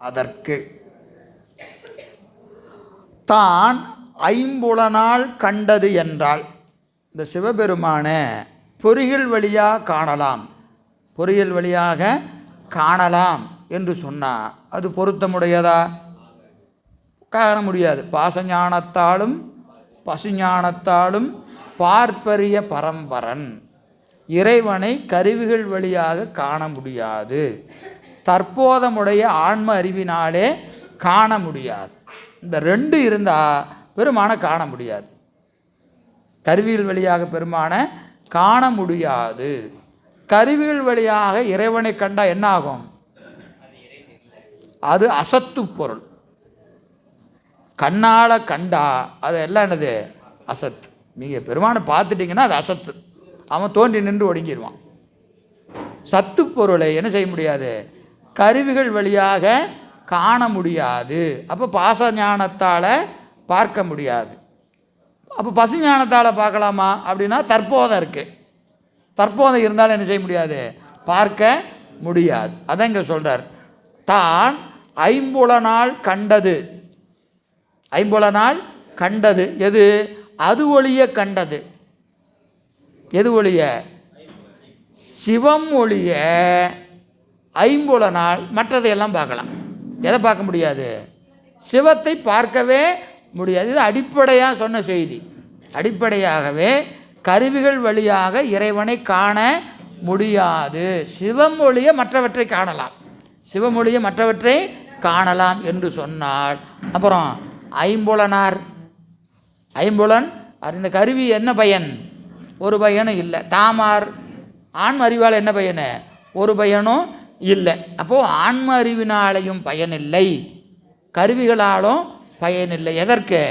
அதற்கு தான் ஐம்புலனால் கண்டது என்றால் இந்த சிவபெருமான பொறிகள் வழியாக காணலாம், பொறிகள் வழியாக காணலாம் என்று சொன்னால் அது பொருத்தமுடையதா? காண முடியாது. பாசஞானத்தாலும் பசுஞானத்தாலும் பார்ப்பரிய பரம்பரன் இறைவனை கருவிகள் வழியாக காண முடியாது. தற்போதமுடைய ஆன்ம அறிவினாலே காண முடியாது. இந்த ரெண்டு இருந்தால் பெருமானை காண முடியாது. கருவிகள் வழியாக பெருமானை காண முடியாது. கருவிகள் வழியாக இறைவனை கண்டால் என்ன ஆகும்? அது அசத்து பொருள். கண்ணால் கண்டா அது எல்லாம் என்னது? அசத்து. நீங்கள் பெருமானை பார்த்துட்டிங்கன்னா அது அசத்து. அவன் தோன்றி நின்று ஒடுங்கிடுவான். சத்து பொருளை என்ன செய்ய முடியாது? கருவிகள் வழியாக காண முடியாது. அப்போ பாச ஞானத்தால் பார்க்க முடியாது. அப்போ பசு ஞானத்தால் பார்க்கலாமா அப்படின்னா தற்போதம் இருக்குது. தற்போதம் இருந்தாலும் என்ன செய்ய முடியாது? பார்க்க முடியாது. அதான் இங்கே சொல்கிறார். தான் ஐம்புலனால் கண்டது. ஐம்புலனால் கண்டது எது? அது ஒளிய கண்டது. எது ஒளிய? சிவம் ஒளிய ஐம்புலனால் மற்றதையெல்லாம் பார்க்கலாம். எதை பார்க்க முடியாது? சிவத்தை பார்க்கவே முடியாது. இது அடிப்படையாக சொன்ன செய்தி. அடிப்படையாகவே கருவிகள் வழியாக இறைவனை காண முடியாது. சிவம் ஒளிய மற்றவற்றை காணலாம். சிவமொழிய மற்றவற்றை காணலாம் என்று சொன்னால் அப்புறம் ஐம்புலனார், ஐம்புலன் இந்த கருவி என்ன பயன்? ஒரு பயனும் இல்லை. தாமார் ஆன்ம அறிவால் என்ன பயனு? ஒரு பயனும் இல்லை. அப்போது ஆன்ம அறிவினாலையும் பயனில்லை, கருவிகளாலும் பயனில்லை. எதற்கு?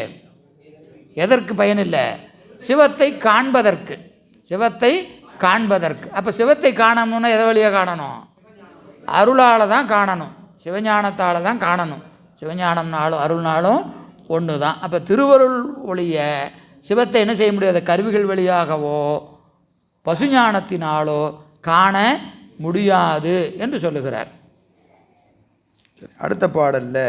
எதற்கு பயனில்லை? சிவத்தை காண்பதற்கு. சிவத்தை காண்பதற்கு. அப்போ சிவத்தை காணணும்னா எதை வழியாக காணணும்? அருளால் தான் காணணும். சிவஞானத்தால் தான் காணணும். சிவஞானம்னாலும் அருள்னாலும் ஒன்று தான். அப்போ திருவருள் ஒளிய சிவத்தை என்ன செய்ய முடியாது? கருவிகள் வழியாகவோ பசுஞானத்தினாலோ காண முடியாது என்று சொல்லுகிறார். அடுத்த பாடல்ல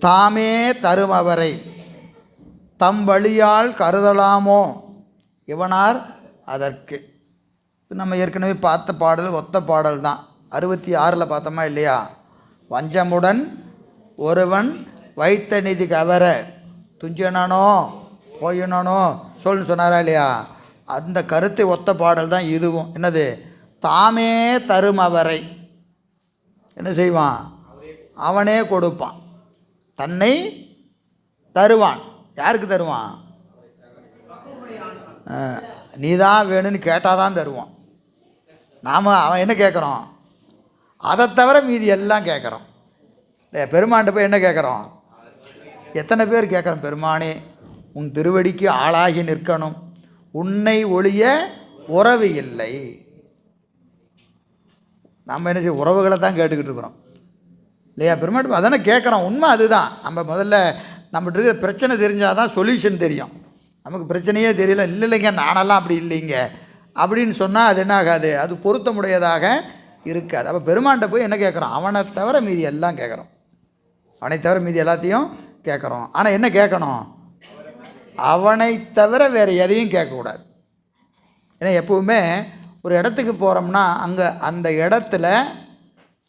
தாமே தரும் அவரை தம் வழியால் கருதலாமோ இவனார் அதற்கு. நம்ம ஏற்கனவே பார்த்த பாடல் ஒத்த பாடல் தான். 66 பார்த்தோமா இல்லையா? வஞ்சமுடன் ஒருவன் வைத்த நிதி கவர துஞ்சனோ போயினோ சொல்னு சொன்னாரா இல்லையா? அந்த கருத்தை ஒத்த பாடல் தான் இதுவும். என்னது? தாமே தரும் அவரை என்ன செய்வான்? அவனே கொடுப்பான். தன்னை தருவான். யாருக்கு தருவான்? நீதான் வேணும்னு கேட்டால் தான் தருவான். நாம் அவன் என்ன கேட்குறோம்? அதை தவிர மீதி எல்லாம் கேட்குறோம் இல்லையா? பெருமான்கிட்ட போய் என்ன கேட்குறோம்? எத்தனை பேர் கேட்குறோம்? பெருமானே உன் திருவடிக்கு ஆளாகி நிற்கணும், உன்னை ஒழிய உறவு இல்லை. நம்ம என்ன செய்ய? உறவுகளை தான் கேட்டுக்கிட்டு இருக்கிறோம் இல்லையா? பெருமாட்டு அதானே கேட்குறோம். உண்மை அதுதான். நம்ம முதல்ல நம்மகிட்ட இருக்கிற பிரச்சனை தெரிஞ்சால் தான் சொல்யூஷன் தெரியும். நமக்கு பிரச்சனையே தெரியல, இல்லை இல்லைங்க நானெல்லாம் அப்படி இல்லைங்க அப்படின்னு சொன்னால் அது என்ன ஆகாது? அது பொருத்தமுடையதாக இருக்காது. அப்போ பெருமான்கிட்ட போய் என்ன கேட்குறோம்? அவனை தவிர மீதி எல்லாம் கேட்குறோம். அவனை தவிர மீதி எல்லாத்தையும் கேட்குறோம். ஆனால் என்ன கேட்கணும்? அவனை தவிர வேறு எதையும் கேட்கக்கூடாது. ஏன்னா எப்பவுமே ஒரு இடத்துக்கு போகிறோம்னா அங்கே அந்த இடத்துல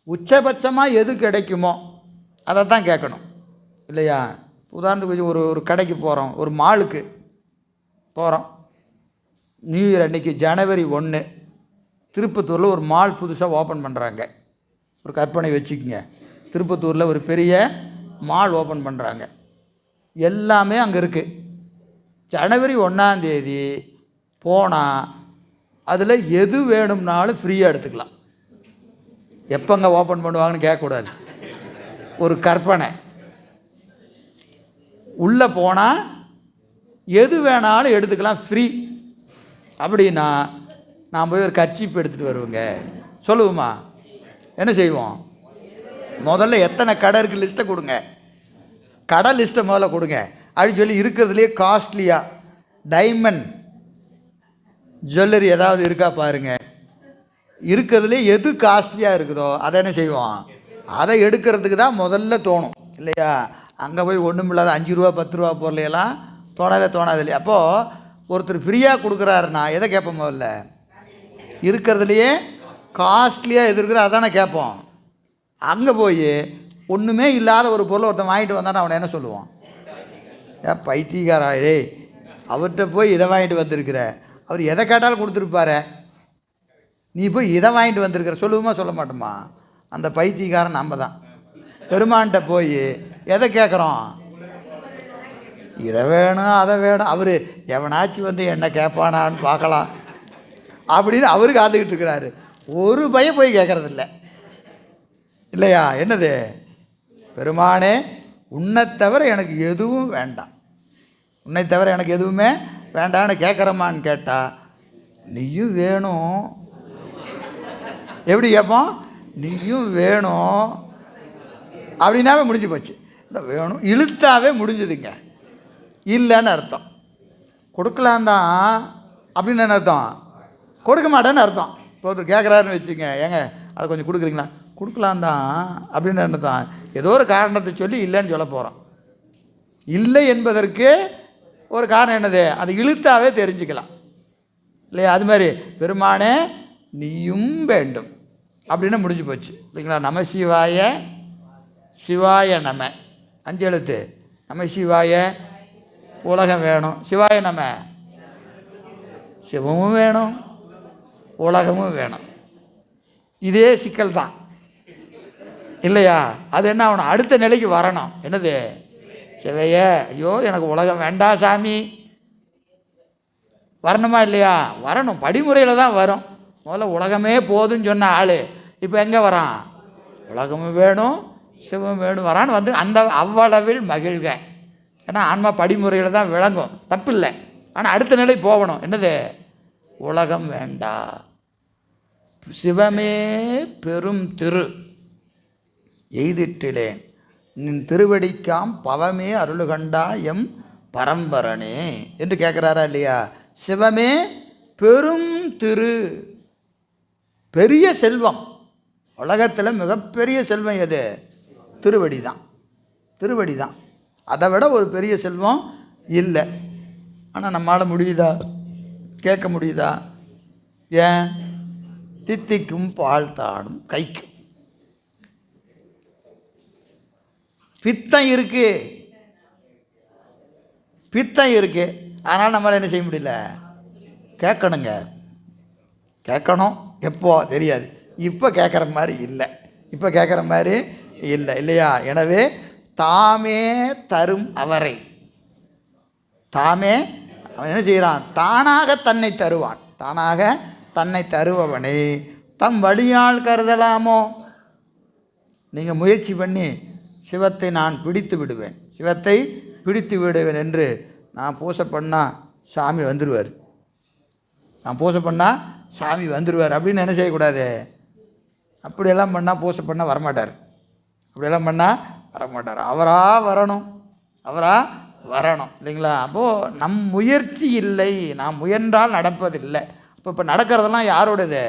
உச்சபட்சமாக எது கிடைக்குமோ அதை தான் கேட்கணும் இல்லையா? உதாரணத்துக்கு ஒரு கடைக்கு போகிறோம், ஒரு மாலுக்கு போகிறோம். நியூ இயர் அன்றைக்கி ஜனவரி 1 திருப்பத்தூரில் ஒரு மால் புதுசாக ஓப்பன் பண்ணுறாங்க. ஒரு கற்பனை வச்சுக்கோங்க, திருப்பத்தூரில் ஒரு பெரிய மால் ஓப்பன் பண்ணுறாங்க. எல்லாமே அங்கே இருக்குது. ஜனவரி 1 போனால் அதில் எது வேணும்னாலும் ஃப்ரீயாக எடுத்துக்கலாம். எப்போங்க ஓப்பன் பண்ணுவாங்கன்னு கேட்கக்கூடாது. ஒரு கற்பனை. உள்ளே போனால் எது வேணாலும் எடுத்துக்கலாம் ஃப்ரீ. அப்படின்னா நான் போய் ஒரு கர்ச்சீப் எடுத்துகிட்டு வருவேங்க சொல்லுவோமா? என்ன செய்வோம்? முதல்ல எத்தனை கடை இருக்குது லிஸ்ட்டை கொடுங்க, கடை லிஸ்ட்டை முதல்ல கொடுங்க அப்படின்னு சொல்லி இருக்கிறதுலையே காஸ்ட்லியாக டைமண்ட் ஜுவல்லரி ஏதாவது இருக்கா பாருங்கள். இருக்கிறதுலே எது காஸ்ட்லியாக இருக்குதோ அதை என்ன செய்வோம், அதை எடுக்கிறதுக்கு தான் முதல்ல தோணும் இல்லையா. அங்கே போய் ஒன்றும் இல்லாத 5 ரூபா 10 ரூபா பொருளையெல்லாம் தோணவே தோணாது இல்லையா. அப்போது ஒருத்தர் ஃப்ரீயாக கொடுக்குறாருன்னா எதை கேட்போம், முதல்ல இருக்கிறதுலையே காஸ்ட்லியாக எது இருக்குதோ அதானே கேட்போம். அங்கே போய் ஒன்றுமே இல்லாத ஒரு பொருளை ஒருத்தன் வாங்கிட்டு வந்தானே அவனை என்ன சொல்லுவோம், பைத்தியக்காரே அவர்கிட்ட போய் இதை வாங்கிட்டு வந்திருக்கிற, அவர் எதை கேட்டாலும் கொடுத்துருப்பாரு, நீ போய் இதை வாங்கிட்டு வந்திருக்கிற சொல்லுவோமா சொல்ல மாட்டோமா. அந்த பைத்தியக்காரன் நம்ம தான். பெருமான்கிட்ட போய் எதை கேட்குறோம், இதை வேணும் அதை வேணும், அவர் எவனாச்சும் வந்து என்ன கேட்பானான்னு பார்க்கலாம் அப்படின்னு அவரு காத்துக்கிட்டு இருக்கிறாரு. ஒரு பயம் போய் கேட்குறதில்ல இல்லையா. என்னது, பெருமானே உன்னை தவிர எனக்கு எதுவும் வேண்டாம், உன்னை தவிர எனக்கு எதுவுமே வேண்டான்னு கேட்குறமான்னு கேட்டால் நீயும் வேணும். எப்படி கேட்போம், நீயும் வேணும் அப்படின்னாவே முடிஞ்சு போச்சு. இந்த வேணும் இழுத்தாவே முடிஞ்சுதுங்க, இல்லைன்னு அர்த்தம். கொடுக்கலாம் தான் அப்படின்னு என்ன அர்த்தம், கொடுக்க மாட்டேன்னு அர்த்தம். இப்போ ஒருத்தர் கேட்குறாருன்னு வச்சுங்க, ஏங்க அதை கொஞ்சம் கொடுக்குறீங்களா, கொடுக்கலாம் தான் அப்படின்னு என்ன தான், ஏதோ ஒரு காரணத்தை சொல்லி இல்லைன்னு சொல்ல போகிறோம். இல்லை என்பதற்கு ஒரு காரணம் என்னது, அது இழுத்தாவே தெரிஞ்சுக்கலாம் இல்லையா. அது மாதிரி பெருமானே நீயும் வேண்டும் அப்படின்னு முடிஞ்சு போச்சு இல்லைங்களா. நம சிவாய சிவாய நம 5 எழுத்து. நம சிவாய உலகம் வேணும், சிவாய நம சிவமும் வேணும் உலகமும் வேணும். இதே சிக்கல் தான் இல்லையா. அது என்ன ஆகணும், அடுத்த நிலைக்கு வரணும். என்னது, சிவைய ஐயோ எனக்கு உலகம் வேண்டாம் சாமி வரணுமா இல்லையா, வரணும். படிமுறையில் தான் வரும். முதல்ல உலகமே போதுன்னு சொன்ன ஆள் இப்போ எங்கே வரான், உலகமும் வேணும் சிவம் வேணும் வரான்னு வந்து அந்த அவ்வளவில் மகிழ்க. ஏன்னா ஆன்மா படிமுறையில் தான் விளங்கும், தப்பில்லை. ஆனால் அடுத்த நிலை போகணும். என்னது, உலகம் வேண்டா சிவமே பெரும் திரு எய்திட்டிலேன் நின் திருவடிக்காம் பவமே அருளுகண்டா எம் பரம்பரனே என்று கேட்குறாரா இல்லையா. சிவமே பெரும் திரு, பெரிய செல்வம். உலகத்தில் மிகப்பெரிய செல்வம் எது, திருவடி தான். திருவடி தான், அதை விட ஒரு பெரிய செல்வம் இல்லை. ஆனால் நம்மளால் முடியுதா, கேட்க முடியுதா. ஏன், தித்திக்கும் பால் தாடும் கைக்கும் பித்தம் இருக்கு, பித்தம் இருக்கு. அதனால் நம்மளால் என்ன செய்ய முடியல, கேட்கணுங்க. கேட்கணும் எப்போ தெரியாது, இப்போ கேட்குற மாதிரி இல்லை, இப்போ கேட்குற மாதிரி இல்லை இல்லையா. எனவே தாமே தரும் அவரை, தாமே அவன் என்ன செய்கிறான், தானாக தன்னை தருவான். தானாக தன்னை தருபவனை தம் வழியால் கருதலாமோ. நீங்கள் முயற்சி பண்ணி சிவத்தை நான் பிடித்து விடுவேன், சிவத்தை பிடித்து விடுவேன் என்று நான் பூசை பண்ணால் சாமி வந்துடுவார், நான் பூசை பண்ணால் சாமி வந்துடுவார் அப்படின்னு என்ன செய்யக்கூடாது. அப்படியெல்லாம் பண்ணால் பூசை பண்ணால் வரமாட்டார், அப்படியெல்லாம் பண்ணால் வரமாட்டார். அவராக வரணும், அவராக வரணும் இல்லைங்களா. அப்போது நம் முயற்சி இல்லை, நாம் முயன்றால் நடப்பதில்லை. இப்போ நடக்கிறதெல்லாம் யாரோடது,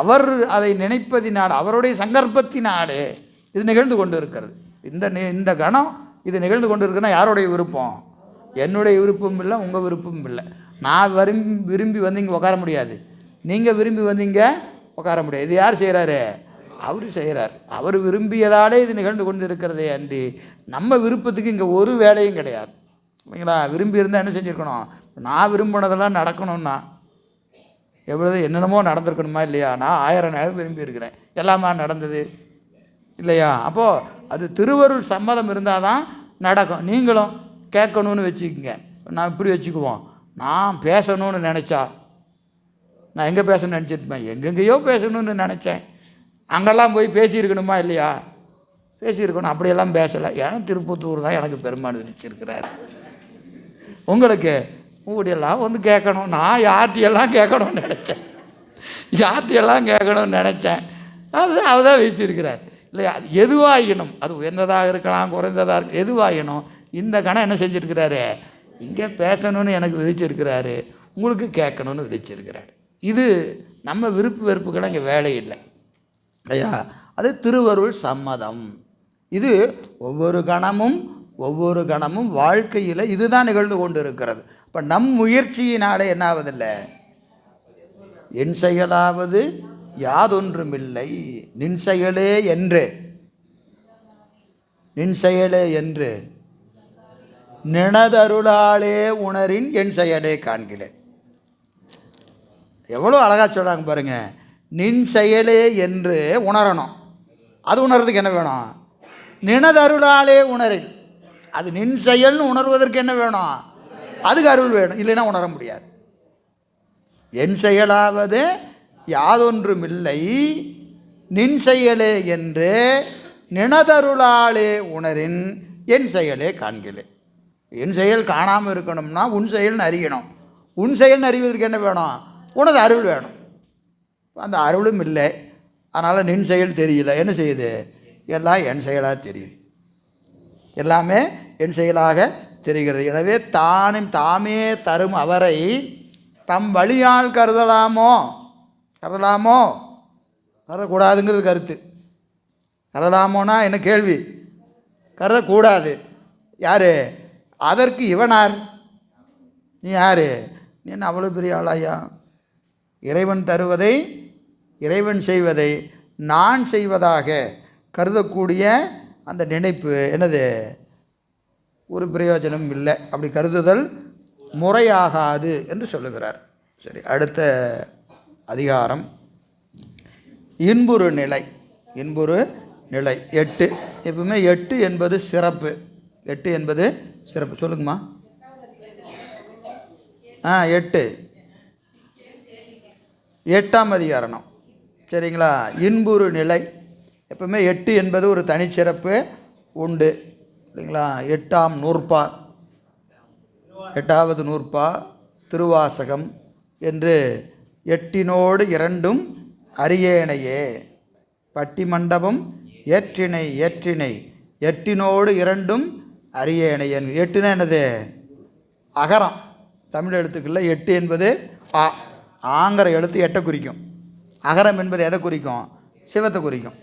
அவர் அதை நினைப்பதினாடு, அவருடைய சங்கல்பத்தினாடு இது நிகழ்ந்து கொண்டு இருக்கிறது. இந்த கணம் இது நிகழ்ந்து கொண்டு இருக்குன்னா யாருடைய விருப்பம், என்னுடைய விருப்பம் இல்லை, உங்கள் விருப்பமும் இல்லை. நான் விரும்பி வந்து இங்கே உட்கார முடியாது, நீங்கள் விரும்பி வந்தீங்க உட்கார முடியாது. இது யார் செய்கிறாரு, அவர் செய்கிறார். அவர் விரும்பியதாலே இது நிகழ்ந்து கொண்டு இருக்கிறதே அன்றி நம்ம விருப்பத்துக்கு இங்கே ஒரு வேலையும் கிடையாது இல்லைங்களா. விரும்பி இருந்தால் என்ன செஞ்சுருக்கணும், நான் விரும்பினதெல்லாம் நடக்கணும்னா எவ்வளவு என்னென்னமோ நடந்திருக்கணுமா இல்லையா. நான் 1000 நேரம் விரும்பி இருக்கிறேன், எல்லாமா நடந்தது இல்லையா. அப்போது அது திருவருள் சம்மதம் இருந்தால் தான் நடக்கும். நீங்களும் கேட்கணும்னு வச்சுக்கோங்க, நான் இப்படி வச்சுக்குவோம். நான் பேசணும்னு நினச்சா நான் எங்கே பேசணும்னு நினச்சிருப்பேன், எங்கெங்கேயோ பேசணும்னு நினச்சேன், அங்கெல்லாம் போய் பேசியிருக்கணுமா இல்லையா, பேசியிருக்கணும். அப்படியெல்லாம் பேசலை. ஏன்னா திருப்பத்தூர் தான் எனக்கு பெருமாள் விதிச்சிருக்கிறார். உங்களுக்கு உங்களுடையெல்லாம் வந்து கேட்கணும், நான் யார்கிட்டையெல்லாம் கேட்கணும்னு நினச்சேன், யார்கிட்டையெல்லாம் கேட்கணும்னு நினச்சேன், அவர் தான் விதிச்சிருக்கிறார் இல்லையா. அது எதுவாகினும், அது உயர்ந்ததாக இருக்கலாம் குறைந்ததாக இருக்கலாம், எதுவாகினும் இந்த கணம் என்ன செஞ்சுருக்கிறாரு, இங்கே பேசணும்னு எனக்கு விதிச்சிருக்கிறாரு, உங்களுக்கு கேட்கணும்னு விதிச்சிருக்கிறார். இது நம்ம விருப்பு வெறுப்புகள் அங்கே வேலை இல்லை ஐயா. அது திருவருள் சம்மதம். இது ஒவ்வொரு கணமும் வாழ்க்கையில் இதுதான் நிகழ்ந்து கொண்டு இருக்கிறது. இப்போ நம் முயற்சியினாலே என்ன ஆவதில்லை, என் செயலாவது யாதொன்றுமில்லை நின் செயலே என்று நினதருளாலே உணரின் என் செயலே காண்கிறேன். எவ்வளோ அழகாக சொல்கிறாங்க பாருங்க. நின் செயலே என்று உணரணும். அது உணர்றதுக்கு என்ன வேணும்? நினதருளாலே உணரின். அது நின் செயல்னு உணர்வதற்கு என்ன வேணும்? அதுக்கு அருள் வேணும். இல்லைன்னா உணர முடியாது. என் செயலாவது யாதொன்றுமில்லை நின் செயலே என்று நினதருளாலே உணரின் என் செயலே காண்கிறேன். என் செயல் காணாமல் இருக்கணும்னா உன் செயல்னு அறியணும். உன் செயல்னு அறிவதற்கு என்ன வேணும்? உனது அருள் வேணும். அந்த அருளும் இல்லை. அதனால் நின் செயல் தெரியல. என்ன செய்யுது? எல்லாம் என் செயலாக தெரியுது. எல்லாமே என் செயலாக தெரிகிறது. எனவே தாமே தரும் அவரை தம் வழியால் கருதக்கூடாதுங்கிறது கருத்து. கருதலாமோனா என்ன கேள்வி? கருதக்கூடாது. யார்? அதற்கு இவனார்? நீ யார்? நீ என்ன அவ்வளோ பெரிய ஆளாயா? இறைவன் தருவதை இறைவன் செய்வதை நான் செய்வதாக கருதக்கூடிய அந்த நினைப்பு என்னது? ஒரு பிரயோஜனம் இல்லை. அப்படி கருதுதல் முறையாகாது என்று சொல்லுகிறார். சரி, அடுத்த அதிகாரம் இன்புறு நிலை. 8. எப்பவுமே 8 என்பது சிறப்பு. 8 என்பது சிறப்பு. சொல்லுங்கம்மா. 8ஆம் அதிகாரம். சரிங்களா? இன்புறு நிலை. எப்பவுமே 8 என்பது ஒரு தனிச்சிறப்பு உண்டு இல்லைங்களா? 8ஆம் நூற்பா, 8வது நூற்பா திருவாசகம் என்று 8னோடு 2ம் அரியேனையே பட்டி மண்டபம் ஏற்றினை 8னோடு 2ம் அரியேனையே. 8னா என்னது? அகரம். தமிழ் எழுத்துக்களில் 8 என்பது ஆங்கிற எழுத்து 8 குறிக்கும். அகரம் என்பது எதை குறிக்கும்? சிவத்தை குறிக்கும்.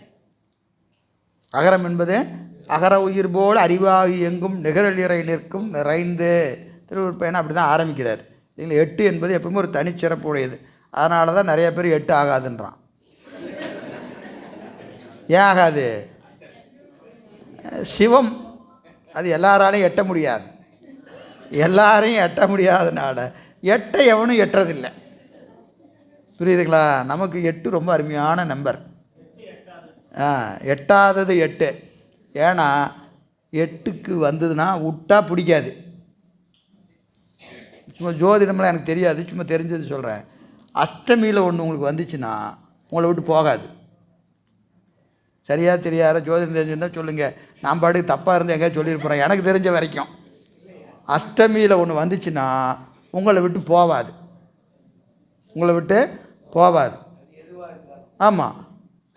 அகரம் என்பது அகர உயிர் போல் அறிவாகி எங்கும் நிகழலிறை நிற்கும் நிறைந்து. திருவருட்பயணம் அப்படி தான் ஆரம்பிக்கிறார். இல்லை, 8 என்பது எப்பவுமே ஒரு தனிச்சிறப்பு உடையது. அதனால தான் நிறைய பேர் 8 ஆகாதுன்றான். ஏன் ஆகாது? சிவம் அது எல்லாராலையும் எட்ட முடியாது. எல்லாரையும் எட்ட முடியாதனால 8 எவனும் எட்டுறதில்லை. புரியுதுங்களா? நமக்கு 8 ரொம்ப அருமையான நம்பர். எட்டாதது 8. ஏன்னா 8க்கு வந்ததுன்னா விட்டா பிடிக்காது. சும்மா ஜோதிடம்லாம் எனக்கு தெரியாது, சும்மா தெரிஞ்சது சொல்கிறேன். அஷ்டமியில் ஒன்று உங்களுக்கு வந்துச்சுன்னா உங்களை விட்டு போகாது. சரியாக தெரியாத ஜோதிடம் தெரிஞ்சுருந்தால் சொல்லுங்கள். நான் பாட்டுக்கு தப்பாக இருந்து எங்கேயா சொல்லியிருப்பேன். எனக்கு தெரிஞ்ச வரைக்கும் அஷ்டமியில் ஒன்று வந்துச்சுன்னா உங்களை விட்டு போகாது. ஆமாம்.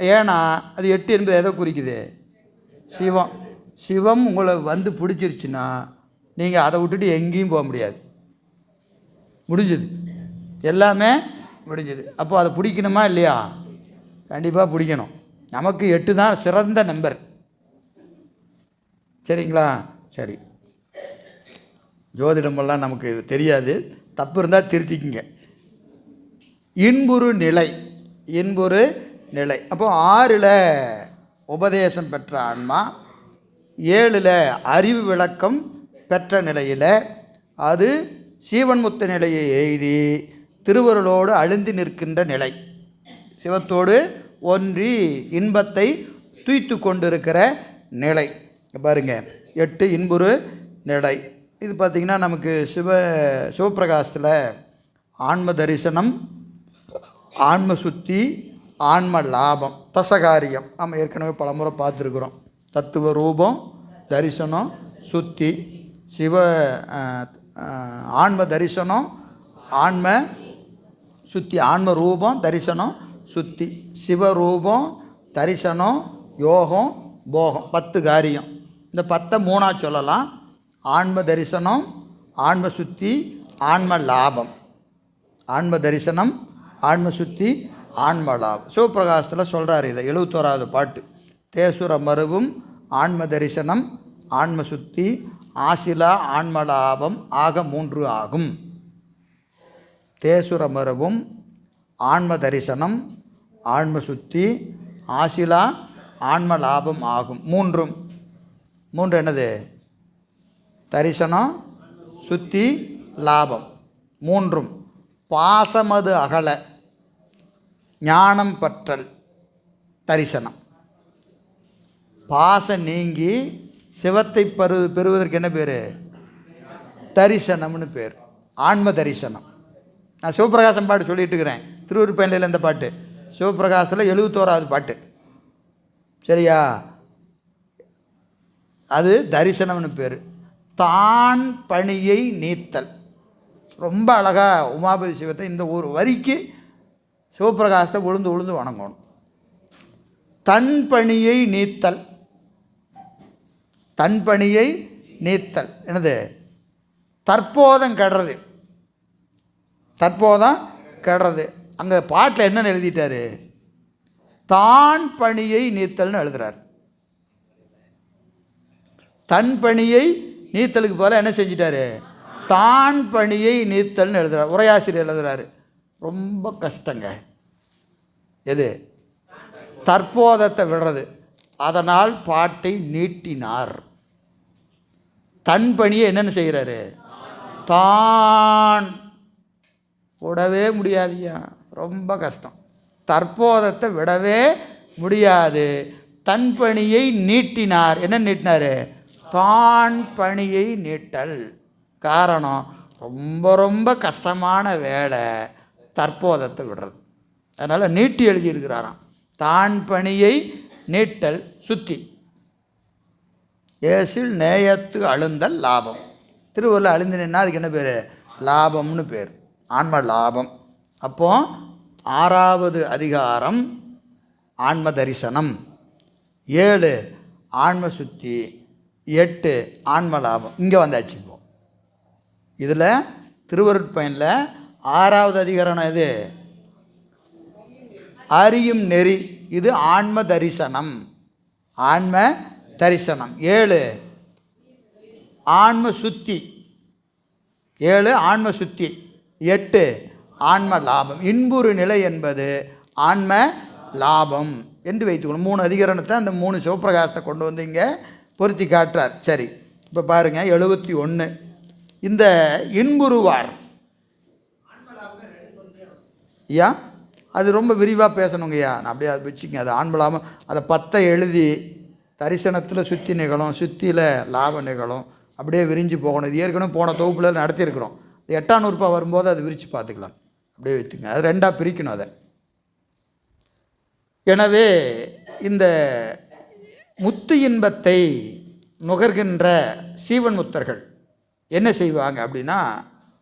ஏன்னா அது 8 என்பது எதை குறிக்குது? சிவம் உங்களை வந்து பிடிச்சிருச்சுன்னா நீங்கள் அதை விட்டுட்டு எங்கேயும் போக முடியாது. முடிஞ்சுது, எல்லாமே முடிஞ்சுது. அப்போ அதை பிடிக்கணுமா இல்லையா? கண்டிப்பாக பிடிக்கணும். நமக்கு 8 தான் சிறந்த நம்பர். சரிங்களா? சரி, ஜோதிடமெல்லாம் நமக்கு தெரியாது, தப்பு இருந்தால் திருத்திக்குங்க. இன்புறு நிலை. அப்போ 6ல் உபதேசம் பெற்ற ஆன்மா, 7ல் அறிவு விளக்கம் பெற்ற நிலையில் அது சீவன்முத்த நிலையை எய்தி திருவருளோடு அழுந்தி நிற்கின்ற நிலை. சிவத்தோடு ஒன்றி இன்பத்தை துய்த்து கொண்டிருக்கிற நிலை. பாருங்கள், 8 இன்புறு நிலை. இது பார்த்திங்கன்னா நமக்கு சிவபிரகாசத்தில் ஆன்ம தரிசனம், ஆன்ம சுத்தி, ஆன்ம லாபம், தசகாரியம் நம்ம ஏற்கனவே பலமுறை பார்த்துருக்குறோம். தத்துவ ரூபம், தரிசனம், சுத்தி. ஆன்ம தரிசனம், ஆன்ம சுத்தி, ஆன்ம ரூபம், தரிசனம், சுத்தி. சிவரூபம், தரிசனம், யோகம், போகம், 10 காரியம். இந்த 10 3ஆக சொல்லலாம். ஆன்ம தரிசனம், ஆன்ம சுத்தி, ஆன்ம லாபம். ஆன்ம தரிசனம், ஆன்ம சுத்தி, ஆன்மலாபம். சிவபிரகாசத்தில் சொல்கிறார் இதை 71வது பாட்டு. தேசுர மருவும் ஆன்ம தரிசனம் ஆன்ம சுத்தி ஆசிலா ஆன்மலாபம் ஆக 3 ஆகும். தேசுர மருவும் ஆன்ம தரிசனம் ஆன்ம சுத்தி ஆசிலா ஆன்ம லாபம் ஆகும். 3 என்னது? தரிசனம் சுத்தி லாபம் 3 பாசமது அகல ஞானம் பற்றல் தரிசனம். பாசம் நீங்கி சிவத்தை பெறுவதற்கு என்ன பேர்? தரிசனம்னு பேர், ஆன்ம தரிசனம். நான் சிவபிரகாசம் பாட்டு சொல்லிட்டு இருக்கிறேன், திருவருப்பயனில் இந்த பாட்டு சிவபிரகாசில் 71வது பாட்டு. சரியா? அது தரிசனம்னு பேர். தான் பணியை நீத்தல். ரொம்ப அழகாக உமாபதி சிவத்தை இந்த ஒரு வரிக்கு சிவபிரகாசத்தை உழுந்து வணங்கணும். தன் பணியை நீத்தல். தன் பணியை நீத்தல் என்னது? தற்போதம் கெடுறது. தற்போதம் கெடுறது. அங்கே பாட்டில் என்னென்னு எழுதிட்டாரு? தான் பணியை நீத்தல்னு எழுதுறார். தன் பணியை நீத்தலுக்கு போல என்ன செஞ்சிட்டாரு? தான் பணியை நீத்தல்னு எழுதுறார். உரையாசிரியர் எழுதுறாரு. ரொம்ப கஷ்டங்க எது? தற்போதத்தை விடுறது. அதனால் பாட்டை நீட்டினார். தன் பணியை என்னென்னு செய்கிறாரு? தான் விடவே முடியாதுயா, ரொம்ப கஷ்டம். தற்போதத்தை விடவே முடியாது. தன் பணியை நீட்டினார். என்ன நீட்டினார்? தான் பணியை நீட்டல். காரணம், ரொம்ப கஷ்டமான வேலை தற்போதத்தை விடுறது. அதனால் நீட்டி எழுதியிருக்கிறாராம். தான் பணியை நீட்டல் சுத்தி ஏசில் நேயத்து அழுந்தல் லாபம். திருவள்ளுவர் அழிந்து நின்னா அதுக்கு என்ன பேர்? லாபம்னு பேர், ஆன்ம லாபம். அப்போ 6வது அதிகாரம் ஆன்ம தரிசனம், 7 ஆன்ம சுத்தி, 8 ஆன்ம லாபம். இங்கே வந்தாச்சு. இப்போ இதில் திருவருட்பயனில் 6வது அதிகாரம் இது அறியும் நெறி. இது ஆன்ம தரிசனம். ஆன்ம தரிசனம். 7 ஆன்ம சுத்தி. 7 ஆன்ம சுத்தி. 8 ஆன்ம லாபம். இன்புறு நிலை என்பது ஆன்ம லாபம் என்று வைத்துக்கணும். 3 அதிகரணத்தை அந்த 3 சிவபிரகாசத்தை கொண்டு வந்து இங்கே பொருத்தி காட்டுறார். சரி, இப்போ பாருங்கள் 71. இந்த இன்புறுவார் ஐயா, அது ரொம்ப விரிவாக பேசணுங்கய்யா. நான் அப்படியே அதை வச்சுக்கங்க. அது ஆன்மலாபம். அதை 10 எழுதி தரிசனத்தில் சுத்தி நிகழும், சுத்தியில் லாபம் நிகழும், அப்படியே விரிஞ்சு போகணும். இது ஏற்கனவே போன தொகுப்பில் நடத்தியிருக்கிறோம். 8ஆம் நூறுபா வரும்போது அது விரித்து பார்த்துக்கலாம். அப்படியே வைத்துங்க. அது 2ஆக பிரிக்கணும் அதை. எனவே இந்த முத்து இன்பத்தை நுகர்கின்ற சீவன் முத்தர்கள் என்ன செய்வாங்க அப்படின்னா,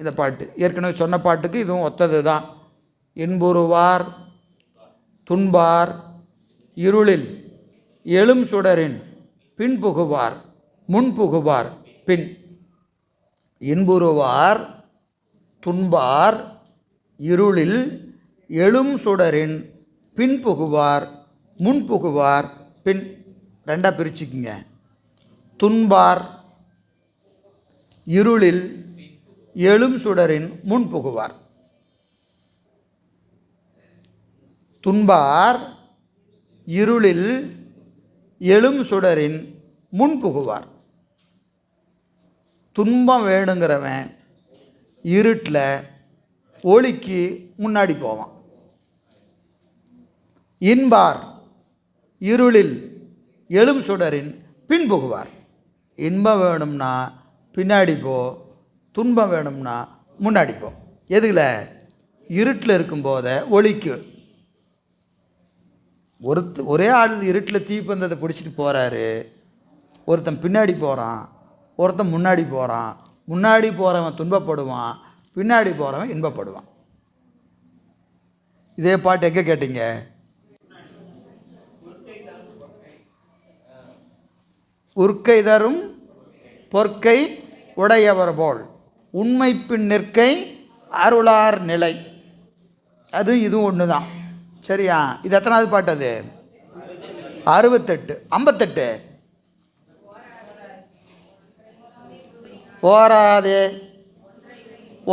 இந்த பாட்டு ஏற்கனவே சொன்ன பாட்டுக்கு இதுவும் ஒத்தது தான். இன்புறுவார் துன்பார் இருளில் எழும் சுடரின் பின் புகுவார் முன் புகுவார் பின். இன்புறுவார் துன்பார் இருளில் எழும் சுடரின் பின் புகுவார் முன் புகுவார் பின். 2ஆக பிரிச்சுக்குங்க. துன்பார் இருளில் எழும் சுடரின் முன் புகுவார். துன்பார் இருளில் எழும் சுடரின் முன் புகுவார். துன்பம் வேணுங்கிறவன் இருட்டில் ஒளிக்கு முன்னாடி போவான். இன்பார் இருளில் எழும் சுடரின் பின் புகுவார். இன்பம் வேணும்னா பின்னாடி போ, துன்பம் வேணும்னா முன்னாடி போ. எதுல? இருட்டில் இருக்கும்போத ஒளிக்கு. ஒரே ஆள் இருட்டில் தீப்பந்தத்தை பிடிச்சிட்டு போகிறாரு. ஒருத்தன் பின்னாடி போகிறான், ஒருத்தன் முன்னாடி போகிறான். முன்னாடி போகிறவன் துன்பப்படுவான், பின்னாடி போகிறவன் இன்பப்படுவான். இதே பாட்டு எங்கே கேட்டீங்க? உற்கை தரும் பொற்கை உடையவர் போல் உண்மை பின் நிற்கை அருளார் நிலை. அது இதுவும் ஒன்று தான். சரியா? இது எத்தனாவது பாட்டு? அது 68. 58. போராதே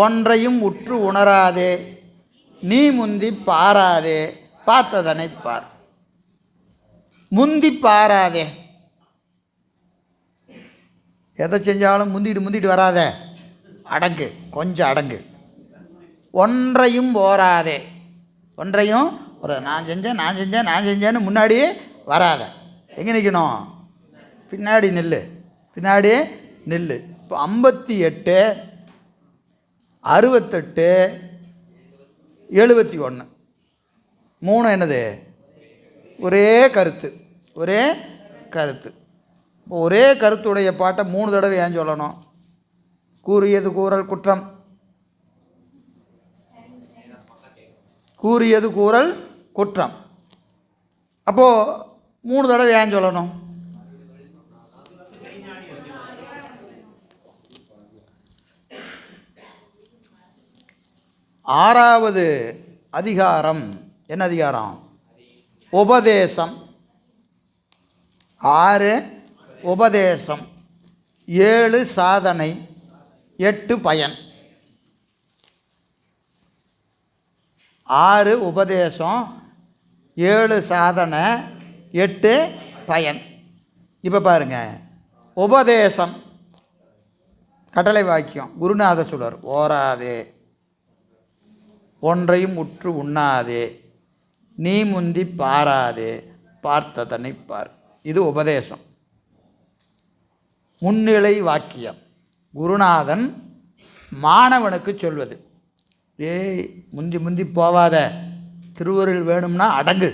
ஒன்றையும் உற்று உணராதே நீ முந்தி பாராதே பார்த்ததனை பார். முந்தி பாராதே, எதை செஞ்சாலும் முந்திட்டு வராத, அடங்கு, கொஞ்சம் அடங்கு. ஒன்றையும் போராதே, ஒன்றையும் ஒரு நான் செஞ்சேன்னு முன்னாடி வராத. எங்கே நிற்கணும்? பின்னாடி நில்லு, பின்னாடி நில்லு. இப்போ 58, 68, 71 மூணு என்னது? ஒரே கருத்து, ஒரே கருத்து. இப்போ ஒரே கருத்துடைய பாட்டை 3 தடவை ஏன் சொல்லணும்? கூறியது கூறல் குற்றம், கூறியது கூறல் குற்றம். அப்போது 3 தடவை ஏன் சொல்லணும்? ஆறாவது அதிகாரம் என்ன அதிகாரம்? உபதேசம். 6 உபதேசம், 7 சாதனை, 8 பயன். 6 உபதேசம், 7 சாதனை, 8 பயன். இப்போ பாருங்கள், உபதேசம் கட்டளை வாக்கியம். குருநாதர் சொல்வார், ஓராதே ஒன்றையும் உற்று உண்ணாதே நீ முந்தி பாராதே பார்த்ததனை பார். இது உபதேசம், முன்னிலை வாக்கியம். குருநாதன் மாணவனுக்கு சொல்வது, ஏய் முந்தி போவாத, திருவருள் வேணும்னா அடங்கு,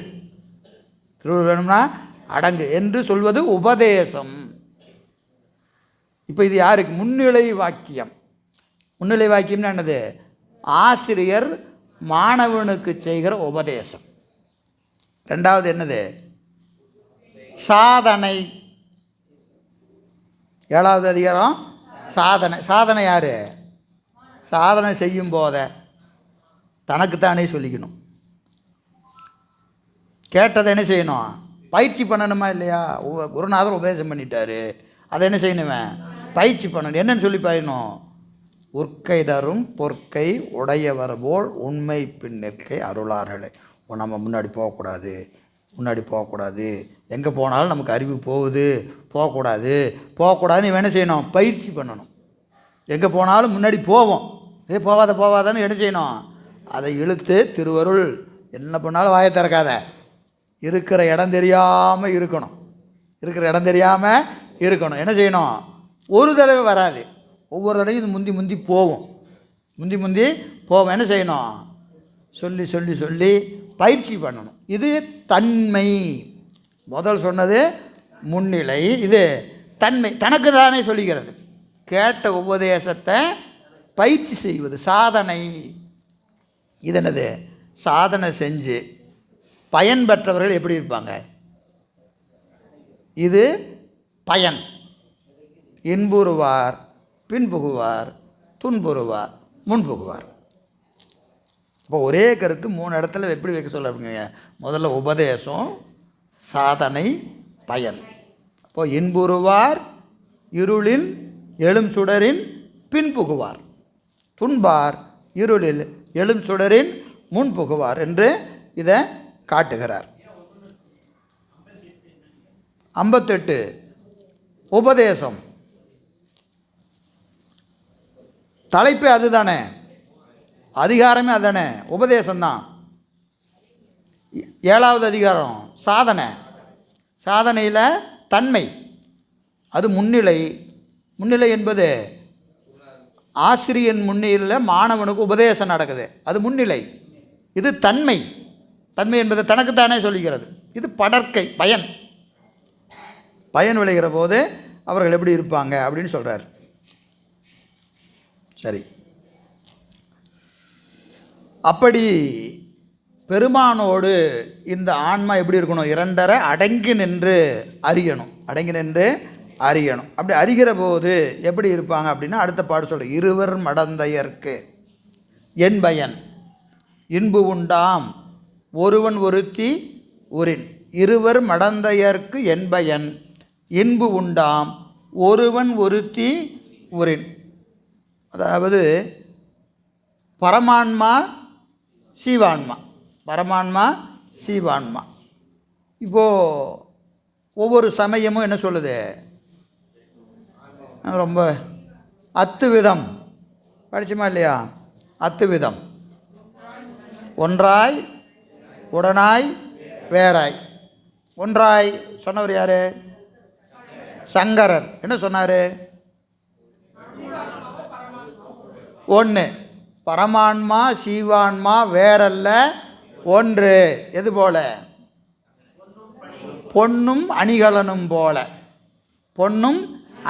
திருவருள் வேணும்னா அடங்கு என்று சொல்வது உபதேசம். இப்போ இது யாருக்கு? முன்னிலை வாக்கியம். முன்னிலை வாக்கியம்னா என்னது? ஆசிரியர் மாணவனுக்கு செய்கிற உபதேசம். ரெண்டாவது என்னது? சாதனை. 7வது அதிகாரம் சாதனை. சாதனை யார்? சாதனை செய்யும் போத தனக்குத்தானே சொல்லிக்கணும். கேட்டதை என்ன செய்யணும்? பயிற்சி பண்ணணுமா இல்லையா? குருநாதர் உபதேசம் பண்ணிட்டாரு, அதை என்ன செய்யணுமே? பயிற்சி பண்ணணும். என்னன்னு சொல்லி பாயணும்? உற்கை தரும் பொற்கை உடையவர் போல் உண்மை பின்னிற்கை அருளார்களே. நம்ம முன்னாடி போகக்கூடாது, எங்கே போனாலும் நமக்கு அறிவு போகக்கூடாதுன்னு இவன் என்ன செய்யணும்? பயிற்சி பண்ணணும். எங்கே போனாலும் முன்னாடி போவோம், போவாதான்னு என்ன செய்யணும்? அதை இழுத்து திருவருள் என்ன பண்ணாலும் வாயை திறக்காத, இருக்கிற இடம் தெரியாமல் இருக்கணும். என்ன செய்யணும்? ஒரு தடவை வராது, ஒவ்வொரு தடவையும் இது முந்தி போவோம். என்ன செய்யணும்? சொல்லி பயிற்சி பண்ணணும். இது தன்மை. முதல் சொன்னது முன்னிலை, இது தன்மை. தனக்கு தானே சொல்லிக்கிறது. கேட்ட உபதேசத்தை பயிற்சி செய்வது சாதனை. இது என்னது? சாதனை செஞ்சு பயன் பெற்றவர்கள் எப்படி இருப்பாங்க? இது பயன். இன்புறுவார் பின்புகுவார், துன்புறுவார் முன்புகுவார். இப்போ ஒரே கருத்து 3 இடத்துல எப்படி வைக்க சொல்ல அப்படிங்க? முதல்ல உபதேசம், சாதனை, பயன். இப்போ இன்புறுவார் இருளில் எழும் சுடரின் பின்புகுவார், துன்பார் இருளில் எழும் சுடரின் முன்புகுவார் என்று இதை காட்டுகிறார். 58 உபதேசம். தலைப்பே அதுதானே, அதிகாரமே அதுதானே, உபதேசம்தான். 7வது அதிகாரம் சாதனை. சாதனையில் தன்மை, அது முன்னிலை. முன்னிலை என்பது ஆசிரியன் முன்னிலையில் மாணவனுக்கு உபதேசம் நடக்குது, அது முன்னிலை. இது தன்மை. தன்மை என்பது தனக்குத்தானே சொல்லுகிறது. இது படற்கை, பயன். பயன் விளைகிற போது அவர்கள் எப்படி இருப்பாங்க அப்படின்னு சொல்கிறார். சரி, அப்படி பெருமானோடு இந்த ஆன்மா எப்படி இருக்கணும்? 2 அடங்கி நின்று அறியணும். அப்படி அறிகிற போது எப்படி இருப்பாங்க அப்படின்னா அடுத்த பாடு சொல்கிற, இருவர் மடந்தையர்க்கு என் பயன் இன்பு உண்டாம் ஒருவன் ஒருத்தி உரின் இருவர் மடந்தையர்க்கு என்பயன் இன்பு உண்டாம் ஒருவன் ஒருத்தி உரின். அதாவது பரமான்மா சீவான்மா, பரமான்மா சீவான்மா. இப்போது ஒவ்வொரு சமயமும் என்ன சொல்லுது, ரொம்ப அத்துவிதம் படிச்சுமா இல்லையா? அத்துவிதம் ஒன்றாய் உடனாய் வேறாய். ஒன்றாய் சொன்னவர் யார்? சங்கரர். என்ன சொன்னார்? ஒன்று. பரமான்மா சீவான்மா வேறல்ல ஒன்று. எது போல? பொன்னும் அணிகலனும் போல. பொன்னும்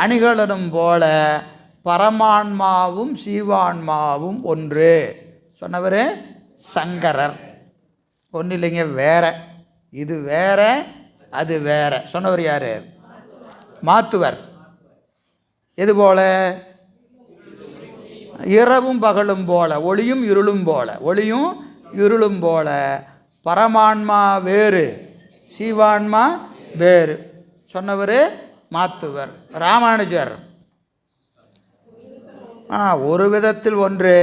அணிகலனும் போல பரமான்மாவும் சீவான்மாவும் ஒன்று சொன்னவர் சங்கரர். ஒன்றும் இல்லைங்க, வேற. இது வேற அது வேற சொன்னவர் யார்? மாத்துவர். எது போல? இரவும் பகலும் போல, ஒளியும் இருளும் போல. ஒளியும் இருளும் போல பரமான்மா வேறு சீவான்மா வேறு சொன்னவர் மாத்துவர். ராமானுஜர் ஒரு விதத்தில் ஒன்று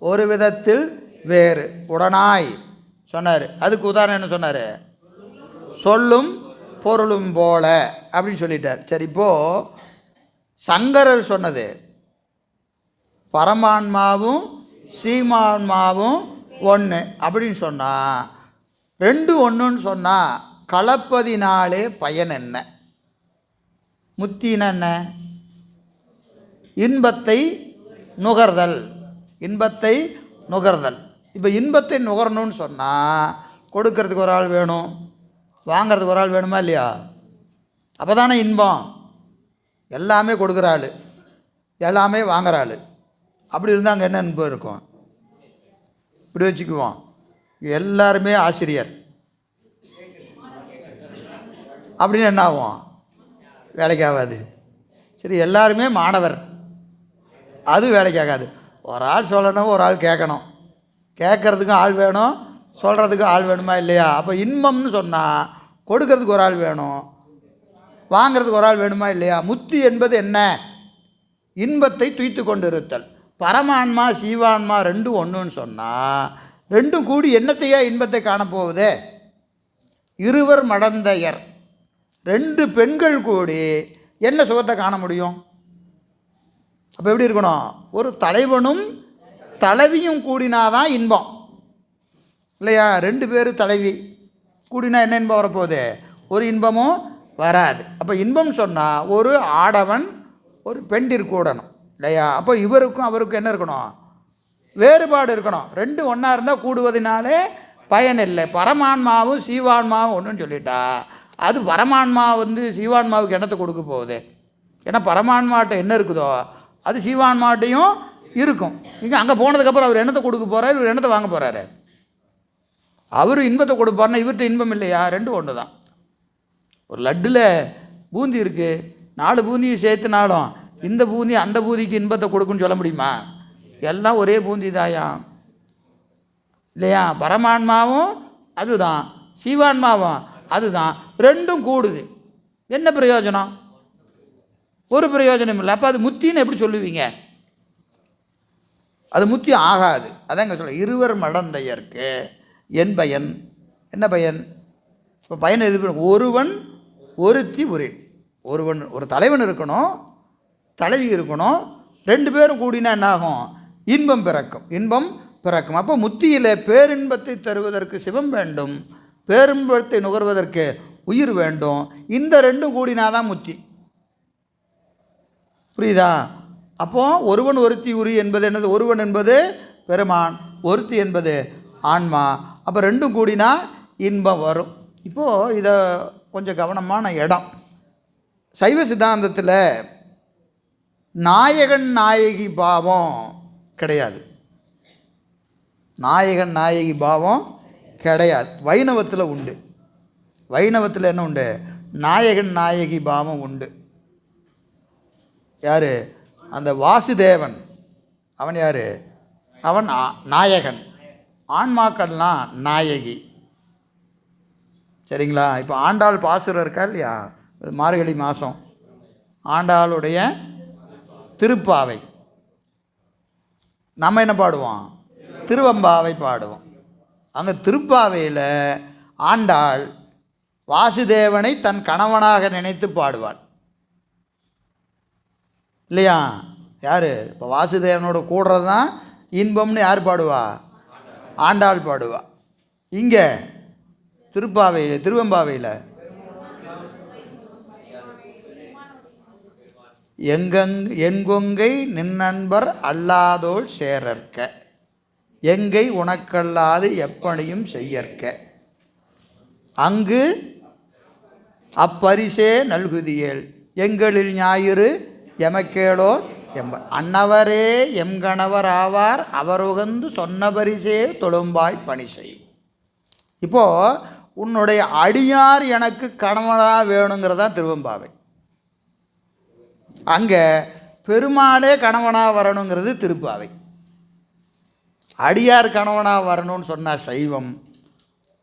ஒரு விதத்தில் வேறு உடனாய் சொன்னார். அதுக்கு உதாரணம் என்ன சொன்னார்? சொல்லும் பொருளும் போல அப்படின்னு சொல்லிட்டார். சரி, இப்போது சங்கரர் சொன்னது பரமான்மாவும் சீமான்மாவும் ஒன்று அப்படின்னு சொன்னால், ரெண்டு ஒன்றுன்னு சொன்னால் கலப்பதினாலே பயன் என்ன? முத்தின என்ன? இன்பத்தை நுகர்தல். இன்பத்தை நுகர்தல். இப்போ இன்பத்தை நுகரணும்னு சொன்னால் கொடுக்கறதுக்கு ஒரு ஆள் வேணும், வாங்கிறதுக்கு ஒரு ஆள் வேணுமா இல்லையா? அப்போ தானே இன்பம். எல்லாமே கொடுக்குற ஆள், எல்லாமே வாங்குற ஆள். அப்படி இருந்தால் அங்கே என்ன இன்பம் இருக்கும்? இப்படி வச்சுக்குவோம், எல்லாருமே ஆசிரியர் அப்படின்னு என்ன ஆகும்? வேலைக்கு ஆகாது. சரி, எல்லாருமே மாணவர், அது வேலைக்கு ஆகாது. ஒரு ஆள் சொல்லணும், ஒரு ஆள் கேட்கணும். கேட்குறதுக்கும் ஆள் வேணும், சொல்கிறதுக்கும் ஆள் வேணுமா இல்லையா? அப்போ இன்பம்னு சொன்னால் கொடுக்கறதுக்கு ஒரு ஆள் வேணும், வாங்கிறதுக்கு ஒரு ஆள் வேணுமா இல்லையா? முத்தி என்பது என்ன? இன்பத்தை துய்த்து கொண்டு இருத்தல். பரமான்மா சீவான்மா ரெண்டும் ஒன்றுன்னு சொன்னால் ரெண்டும் கூடி என்னத்தையா இன்பத்தை காணப்போகுது? இருவர் மடந்தையர், ரெண்டு பெண்கள் கூடி என்ன சுகத்தை காண முடியும்? அப்போ எப்படி இருக்கணும்? ஒரு தலைவனும் தலைவியும் கூடினாதான் இன்பம் இல்லையா? ரெண்டு பேர் தலைவி கூடினா என்ன இன்பம் வரப்போகுது? ஒரு இன்பமும் வராது. அப்போ இன்பம் சொன்னால் ஒரு ஆடவன் ஒரு பெண்டிற் கூடணும் இல்லையா? அப்போ இவருக்கும் அவருக்கும் என்ன இருக்கணும்? வேறுபாடு இருக்கணும். ரெண்டு ஒன்றா இருந்தால் கூடுவதனாலே பயன் இல்லை. பரமான்மாவும் சீவான்மாவும் ஒன்றுன்னு சொல்லிட்டா அது பரமான்மா சீவான்மாவுக்கு என்னத்தை கொடுக்க போகுது? ஏன்னா பரமான்மாட்ட என்ன இருக்குதோ அது சீவான்மாட்டையும் இருக்கும். இங்கே அங்கே போனதுக்கப்புறம் அவர் என்னத்தை கொடுக்க போகிறார், இவர் என்னத்தை வாங்க போகிறாரு? அவர் இன்பத்தை கொடுப்பார்னா இவர்கிட்ட இன்பம் இல்லையா? ரெண்டும் ஒன்று தான். ஒரு லட்டில் பூந்தி இருக்குது, 4 பூந்தியை சேர்த்துனாலும் இந்த பூந்தி அந்த பூந்திக்கு இன்பத்தை கொடுக்குன்னு சொல்ல முடியுமா? எல்லாம் ஒரே பூந்தி தாயா இல்லையா? பரமான்மாவும் அதுதான், சீவான்மாவும் அதுதான். ரெண்டும் கூடுது, என்ன பிரயோஜனம்? ஒரு பிரயோஜனம் இல்லை. அப்போ அது முத்தின்னு எப்படி சொல்லுவீங்க? அது முத்தி ஆகாது. அதாங்க சொல்ல, இருவர் மடந்தையர்க்கு என் பயன். என்ன பயன்? இப்போ பயன் எது? ஒருவன் ஒருத்தி உரின். ஒருவன் ஒரு தலைவன் இருக்கணும், தலைவி இருக்கணும், ரெண்டு பேரும் கூடினா என்ன ஆகும்? இன்பம் பிறக்கும். இன்பம் பிறக்கும். அப்போ முத்தியில் பேரின்பத்தை தருவதற்கு சிவம் வேண்டும், பேரின்பத்தை நுகர்வதற்கு உயிர் வேண்டும். இந்த ரெண்டும் கூடினாதான் முத்தி. புரியுதா? அப்போது ஒருவன் ஒருத்தி உரி என்பது என்னது? ஒருவன் என்பது பெருமான், ஒருத்தி என்பது ஆன்மா. அப்போ ரெண்டும் கூடினா இன்பம் வரும். இப்போது இதை கொஞ்சம் கவனமான இடம். சைவ சித்தாந்தத்தில் நாயகன் நாயகி பாவம் கிடையாது. நாயகன் நாயகி பாவம் கிடையாது. வைணவத்தில் உண்டு. வைணவத்தில் என்ன உண்டு? நாயகன் நாயகி பாவம் உண்டு. யார்? அந்த வாசுதேவன். அவன் யார்? அவன் நாயகன். ஆன்மாக்கள்லாம் நாயகி. சரிங்களா? இப்போ ஆண்டாள் பாசுரம் இருக்கா இல்லையா? மார்கழி மாதம் ஆண்டாளுடைய திருப்பாவை. நம்ம என்ன பாடுவோம்? திருவம்பாவை பாடுவோம். அங்கே திருப்பாவையில் ஆண்டாள் வாசுதேவனை தன் கணவனாக நினைத்து பாடுவாள் இல்லையா? யார்? இப்போ வாசுதேவனோட கூடுறது தான் இன்பம்னு யார் பாடுவா? ஆண்டாள் பாடுவா. இங்கே திருப்பாவையில் திருவம்பாவையில் எங்கொங்கை நின்னன்பர் அல்லாதோள் சேரற்க எங்கை உனக்கல்லாது எப்பனையும் செய்யற்க அங்கு அப்பரிசே நல்குதியேல் எங்களில் ஞாயிறு எமக்கேளோ அன்னவரே எம்கணவர் ஆவார் அவருகந்து சொன்ன பரிசே தொழும்பாய் பணி செய். இப்போது உன்னுடைய அடியார் எனக்கு கணவனாக வேணுங்கிறதான் திருவம்பாவை. அங்கே பெருமாளே கணவனாக வரணுங்கிறது திருப்பாவை. அடியார் கணவனாக வரணும்னு சொன்னால் சைவம்,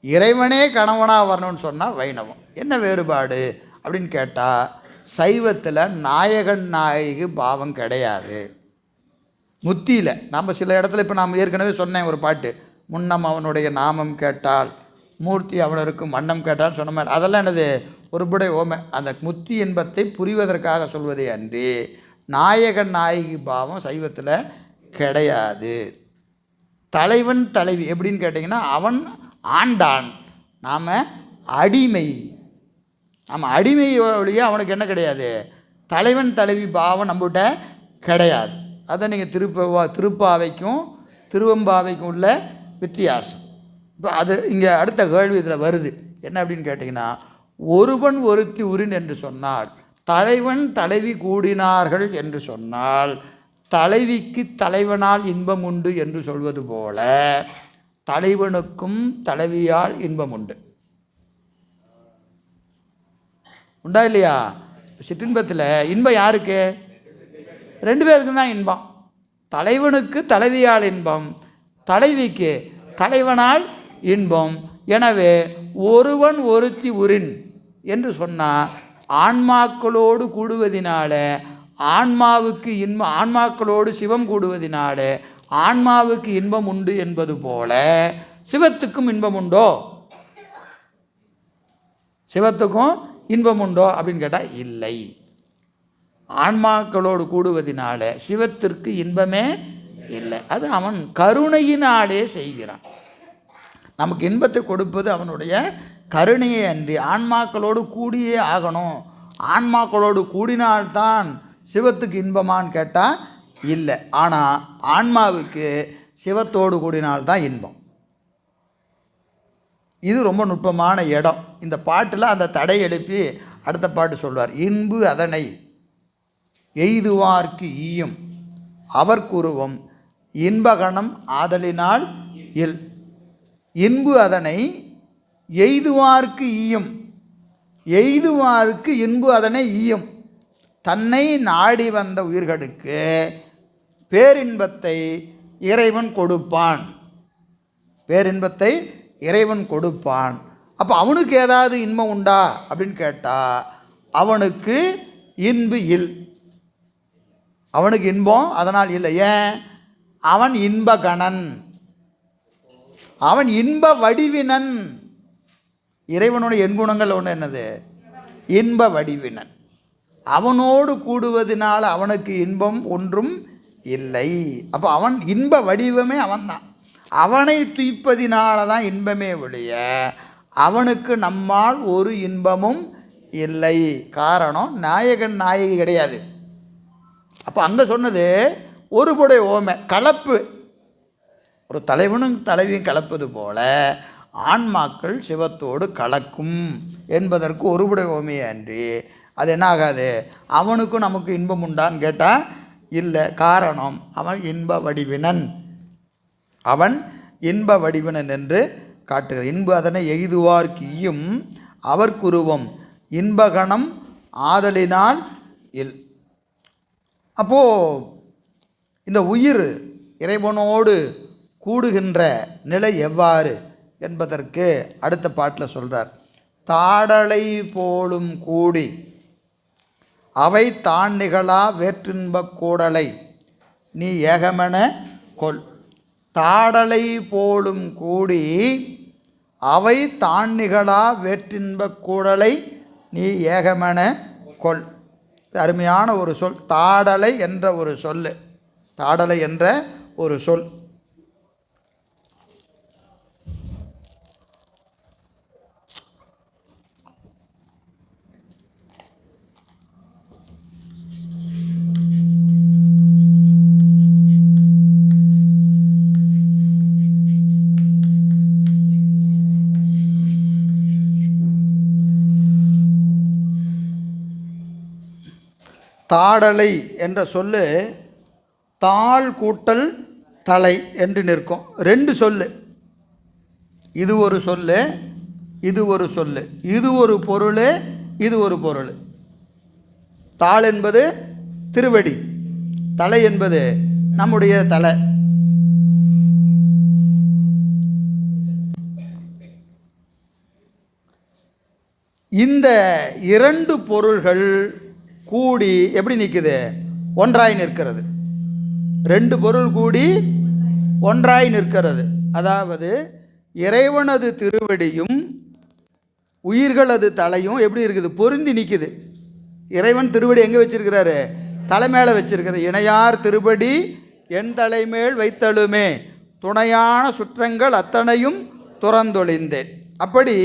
இறைவனே கணவனாக வரணும்னு சொன்னால் வைணவம். என்ன வேறுபாடு அப்படின்னு கேட்டால், சைவத்தில் நாயகன் நாயகி பாவம் கிடையாது. முத்தியில் நம்ம சில இடத்துல இப்போ நாம் ஏற்கனவே சொன்னேன் ஒரு பாட்டு, முன்னம் அவனுடைய நாமம் கேட்டால் மூர்த்தி அவனருக்கு மன்னம் கேட்டால் சொன்ன மாதிரி, அதெல்லாம் என்னது ஒருபடை ஓமை. அந்த முத்தி இன்பத்தை புரிவதற்காக சொல்வதே அன்றி நாயகன் நாயகி பாவம் சைவத்தில் கிடையாது. தலைவன் தலைவி எப்படின்னு கேட்டிங்கன்னா, அவன் ஆண்டான், நாம் அடிமை. நம்ம அடிமை வழியே அவனுக்கு என்ன கிடையாது? தலைவன் தலைவி பாவம் நம்மகிட்ட கிடையாது. அதை நீங்கள் திருப்பாவைக்கும் திருவம்பாவைக்கும் உள்ள வித்தியாசம். இப்போ அது இங்கே அடுத்த கேள்வி இதில் வருது. என்ன அப்படின்னு கேட்டிங்கன்னா, ஒருவன் ஒருத்தி உரின் என்று சொன்னால், தலைவன் தலைவி கூடினார்கள் என்று சொன்னால், தலைவிக்கு தலைவனால் இன்பம் உண்டு என்று சொல்வது போல தலைவனுக்கும் தலைவியால் இன்பம் உண்டு. உண்டா இல்லையா? சிற்றின்பத்தில் இன்பம் யாருக்கு? ரெண்டு பேருக்கும் தான் இன்பம். தலைவனுக்கு தலைவியால் இன்பம், தலைவிக்கு தலைவனால் இன்பம். எனவே ஒருவன் ஒருத்தி உரின் என்று சொன்னால் ஆன்மாக்களோடு கூடுவதினால ஆன்மாவுக்கு இன்பம், ஆன்மாக்களோடு சிவம் கூடுவதினால ஆன்மாவுக்கு இன்பம் உண்டு என்பது போல சிவத்துக்கும் இன்பம் உண்டோ? சிவத்துக்கும் இன்பம் உண்டோ அப்படின்னு கேட்டால் இல்லை. ஆன்மாக்களோடு கூடுவதினால சிவத்திற்கு இன்பமே இல்லை. அது அவன் கருணையினாலே செய்கிறான். நமக்கு இன்பத்தை கொடுப்பது அவனுடைய கருணையை அன்றி ஆன்மாக்களோடு கூடியே ஆகணும். ஆன்மாக்களோடு கூடினால்தான் சிவத்துக்கு இன்பமான்னு கேட்டால் இல்லை. ஆனால் ஆன்மாவுக்கு சிவத்தோடு கூடினால்தான் இன்பம். இது ரொம்ப நுட்பமான இடம். இந்த பாட்டில் அந்த தடை எழுப்பி அடுத்த பாட்டு சொல்வார். இன்பு அதனை எய்துவார்க்கு ஈயும் அவர்க்குருவம் இன்பகணம் ஆதலினால் இல். இன்பு அதனை எய்துவார்க்கு ஈயும், எய்துவார்க்கு இன்பு அதனை ஈயும். தன்னை நாடி வந்த உயிர்களுக்கு பேரின்பத்தை இறைவன் கொடுப்பான், பேரின்பத்தை இறைவன் கொடுப்பான். அப்போ அவனுக்கு ஏதாவது இன்பம் உண்டா அப்படின்னு கேட்டால் அவனுக்கு இன்பு இல். அவனுக்கு இன்பம் அதனால் இல்லை. ஏன்? அவன் இன்பகணன், அவன் இன்ப வடிவினன். இறைவனுடைய எண்குணங்கள் ஒன்று என்னது? இன்ப வடிவினன். அவனோடு கூடுவதனால் அவனுக்கு இன்பம் ஒன்றும் இல்லை. அப்போ அவன் இன்ப வடிவமே அவன்தான். அவனை துய்ப்பதினால தான் இன்பமே ஒழிய அவனுக்கு நம்மால் ஒரு இன்பமும் இல்லை. காரணம், நாயகன் நாயகி கிடையாது. அப்போ அங்கே சொன்னது ஒருபடை ஓமை, கலப்பு. ஒரு தலைவனும் தலைவியும் கலப்பது போல ஆன்மாக்கள் சிவத்தோடு கலக்கும் என்பதற்கு ஒருபடை ஓமையே அன்றி அது என்ன ஆகாது? அவனுக்கும் நமக்கு இன்பம் உண்டான்னு கேட்டால் இல்லை. காரணம், அவன் இன்ப வடிவினன், அவன் இன்ப வடிவினன் என்று காட்டுகிறார். இன்பு அதனை எய்துவார்க்கு ஈயும் அவர்க்குருவம் இன்பகணம் ஆதலினால் இல். அப்போது இந்த உயிர் இறைவனோடு கூடுகின்ற நிலை எவ்வாறு என்பதற்கு அடுத்த பாட்டில் சொல்கிறார். தாடலை போலும் கூடி அவை தான் நிகழா வேற்றின்பக் கூடலை நீ ஏகமென கொள். தாடலை போலும் கூடி அவை தான் நிகழா வேற்றின்பக் கூடலை நீ ஏகமென கொள். அருமையான ஒரு சொல். தாடலை என்ற ஒரு சொல். தாடலை என்ற ஒரு சொல். தாடலை என்ற சொல்லு தாள் கூட்டல் தலை என்று நிற்கும். ரெண்டு சொல்லு. இது ஒரு சொல்லு, இது ஒரு சொல்லு. இது ஒரு பொருள், இது ஒரு பொருள். தாள் என்பது திருவடி, தலை என்பது நம்முடைய தலை. இந்த இரண்டு பொருள்கள் கூடி எப்படி நிற்குது? ஒன்றாய் நிற்கிறது. ரெண்டு பொருள் கூடி ஒன்றாய் நிற்கிறது. அதாவது இறைவனது திருவடியும் உயிர்களது தலையும் எப்படி இருக்குது? பொருந்தி நிற்குது. இறைவன் திருவடி எங்கே வச்சிருக்கிறாரு? தலை மேலே வச்சிருக்கிறார். இணையார் திருவடி என் தலைமேல் வைத்தழுமே துணையான சுற்றங்கள் அத்தனையும் துறந்தொழிந்தேன். அப்படி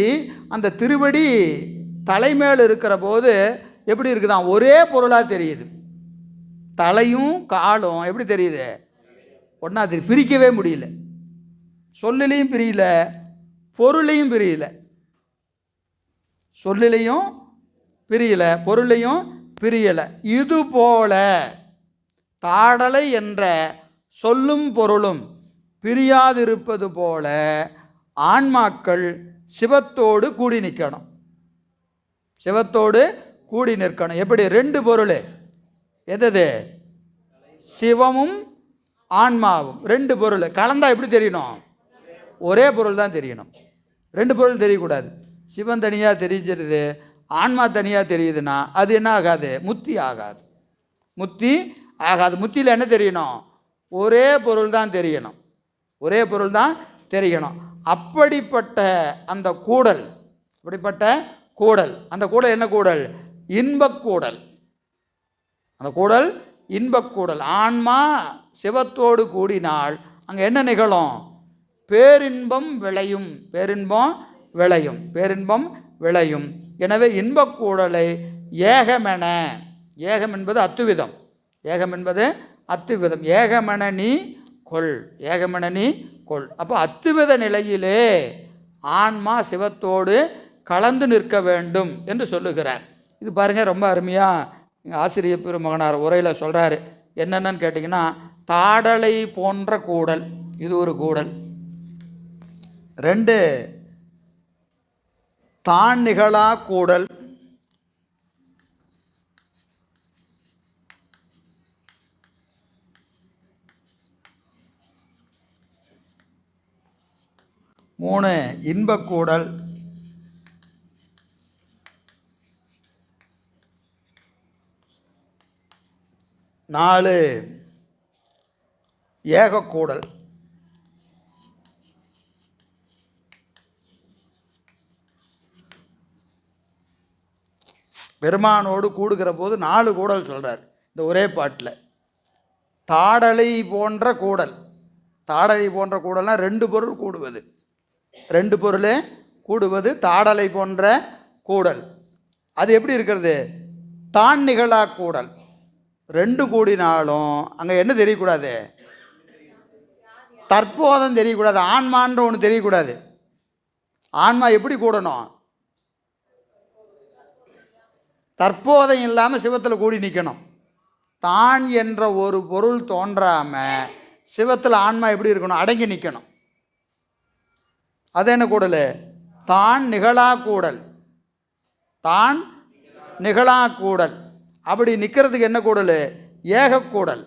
அந்த திருவடி தலைமேல் இருக்கிற போது எப்படி இருக்குதான்? ஒரே பொருளாக தெரியுது. தலையும் காலும் எப்படி தெரியுது? ஒன்றா தெரியுது. பிரிக்கவே முடியல. சொல்லிலையும் பிரியல, பொருளையும் பிரியல. சொல்லிலையும் பிரியல, பொருளையும் பிரியலை. இதுபோல தாடலை என்ற சொல்லும் பொருளும் பிரியாதிருப்பது போல ஆன்மாக்கள் சிவத்தோடு கூடி நிற்கணும். சிவத்தோடு கூடி நிற்கணும். எப்படி? ரெண்டு பொருள். எது? சிவமும் ஆன்மாவும். ரெண்டு பொருள் கலந்தால் எப்படி தெரியணும்? ஒரே பொருள் தான் தெரியணும். ரெண்டு பொருள் தெரியக்கூடாது. சிவன் தனியாக தெரிஞ்சிருது, ஆன்மா தனியாக தெரியுதுன்னா அது என்ன ஆகாது? முத்தி ஆகாது. முத்தி ஆகாது. முத்தியில் என்ன தெரியணும்? ஒரே பொருள் தான் தெரியணும். ஒரே பொருள் தான் தெரியணும். அப்படிப்பட்ட அந்த கூடல், அப்படிப்பட்ட கூடல், அந்த கூடல் என்ன கூடல்? இன்பக்கூடல். அந்த கூடல் இன்பக்கூடல். ஆன்மா சிவத்தோடு கூடினால் அங்கே என்ன நிகழும்? பேரின்பம் விளையும். பேரின்பம் விளையும். பேரின்பம் விளையும். எனவே இன்பக்கூடலை ஏகமென, ஏகம் என்பது அத்துவிதம், ஏகம் என்பது அத்துவிதம், ஏகமென நீ கொள், ஏகமென நீ கொள். அப்போ அத்துவித நிலையிலே ஆன்மா சிவத்தோடு கலந்து நிற்க வேண்டும் என்று சொல்லுகிறார். இது பாருங்கள், ரொம்ப அருமையாக எங்கள் ஆசிரியர் பெருமகனார் உரையில் சொல்கிறாரு. என்னென்னு கேட்டிங்கன்னா, தாடலை போன்ற கூடல், இது ஒரு கூடல். ரெண்டு, தான் நிகழா கூடல். மூணு, இன்பக்கூடல். நாலு, ஏகக்கூடல். பெருமானோடு கூடுகிற போது 4 கூடல் சொல்கிறார் இந்த ஒரே பாட்டில். தாடலை போன்ற கூடல். தாடலை போன்ற கூடல்னால் ரெண்டு பொருள் கூடுவது, ரெண்டு பொருளே கூடுவது தாடலை போன்ற கூடல். அது எப்படி இருக்கிறது? தான் நிகழா கூடல். ரெண்டு கூடினாலும் அங்கே என்ன தெரியக்கூடாது? தற்போதம் தெரியக்கூடாது. ஆன்மான்ற ஒன்று தெரியக்கூடாது. ஆன்மா எப்படி கூடணும்? தற்போதம் இல்லாமல் சிவத்தில் கூடி நிற்கணும். தான் என்ற ஒரு பொருள் தோன்றாமல் சிவத்தில் ஆன்மா எப்படி இருக்கணும்? அடங்கி நிற்கணும். அது என்ன கூடல்? தான் நிகழா கூடல். தான் நிகழா கூடல். அப்படி நிற்கிறதுக்கு என்ன கூடல்? ஏகக்கூடல்.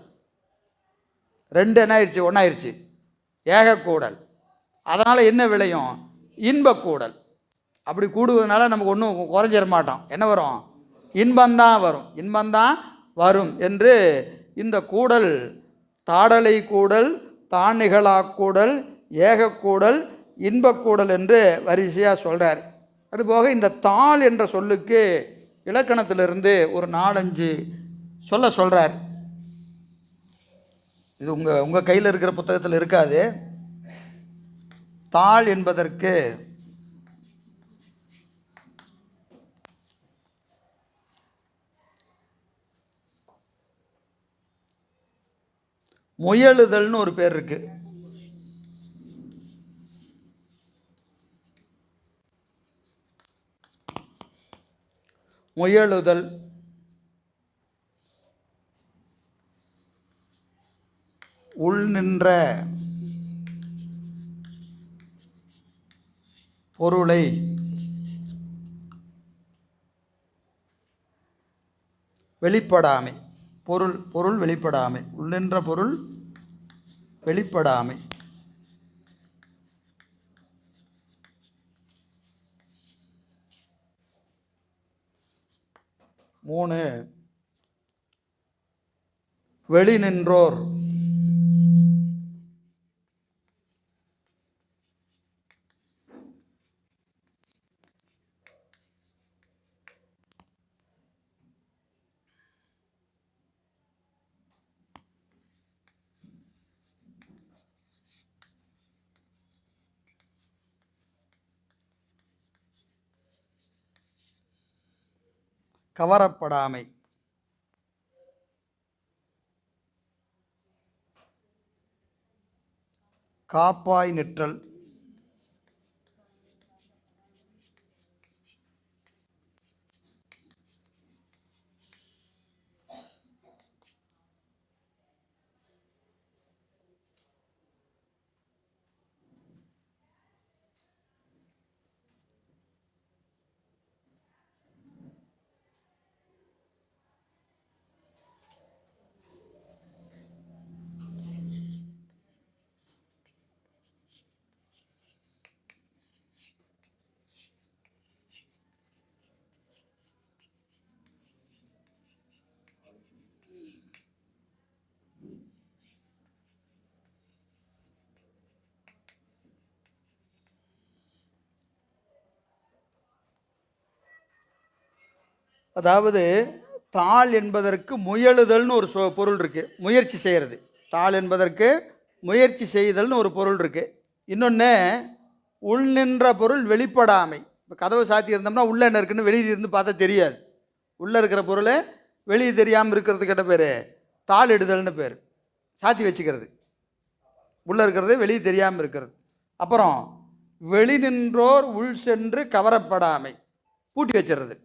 ரெண்டு என்ன ஆயிடுச்சு? ஒன்றாயிருச்சு, ஏகக்கூடல். அதனால் என்ன விளையும்? இன்பக்கூடல். அப்படி கூடுவதனால நமக்கு ஒன்றும் குறைஞ்சிட மாட்டோம். என்ன வரும்? இன்பந்தான் வரும். இன்பந்தான் வரும் என்று இந்த கூடல் தாடலை கூடல் தான் நிகழா கூடல் ஏகக்கூடல் இன்பக்கூடல் என்று வரிசையாக சொல்கிறார். அதுபோக இந்த தாள் என்ற சொல்லுக்கு இலக்கணத்திலிருந்து ஒரு 4-5 சொல்கிறார். இது உங்கள் கையில் இருக்கிற புத்தகத்தில் இருக்காது. தாள் என்பதற்கு முயலுதல்னு ஒரு பேர் இருக்கு. முயலுதல், உள் நின்ற பொருளை வெளிப்படாமை. பொருள் வெளிப்படாமை, உள்ளின்ற பொருள் வெளிப்படாமை. மூணு, வெளி நின்றோர் கவரப்படாமை. காப்பாய் நிற்றல். அதாவது தாள் என்பதற்கு முயலுதல்னு ஒரு பொருள் இருக்குது, முயற்சி செய்கிறது. தாள் என்பதற்கு முயற்சி செய்தல்னு ஒரு பொருள் இருக்குது. இன்னொன்று, உள் நின்ற பொருள் வெளிப்படாமை. இப்போ கதவை சாத்தி இருந்தோம்னா உள்ளே என்ன இருக்குன்னு வெளியே இருந்து பார்த்தா தெரியாது. உள்ளே இருக்கிற பொருளை வெளியே தெரியாமல் இருக்கிறதுக்கு என்ன பேர்? தாள் இடுதல்னு பேர். சாத்தி வச்சுக்கிறது, உள்ளே இருக்கிறது வெளியே தெரியாமல் இருக்கிறது. அப்புறம் வெளி நின்றோர் உள் சென்று கவரப்படாமை, பூட்டி வச்சிடுறது.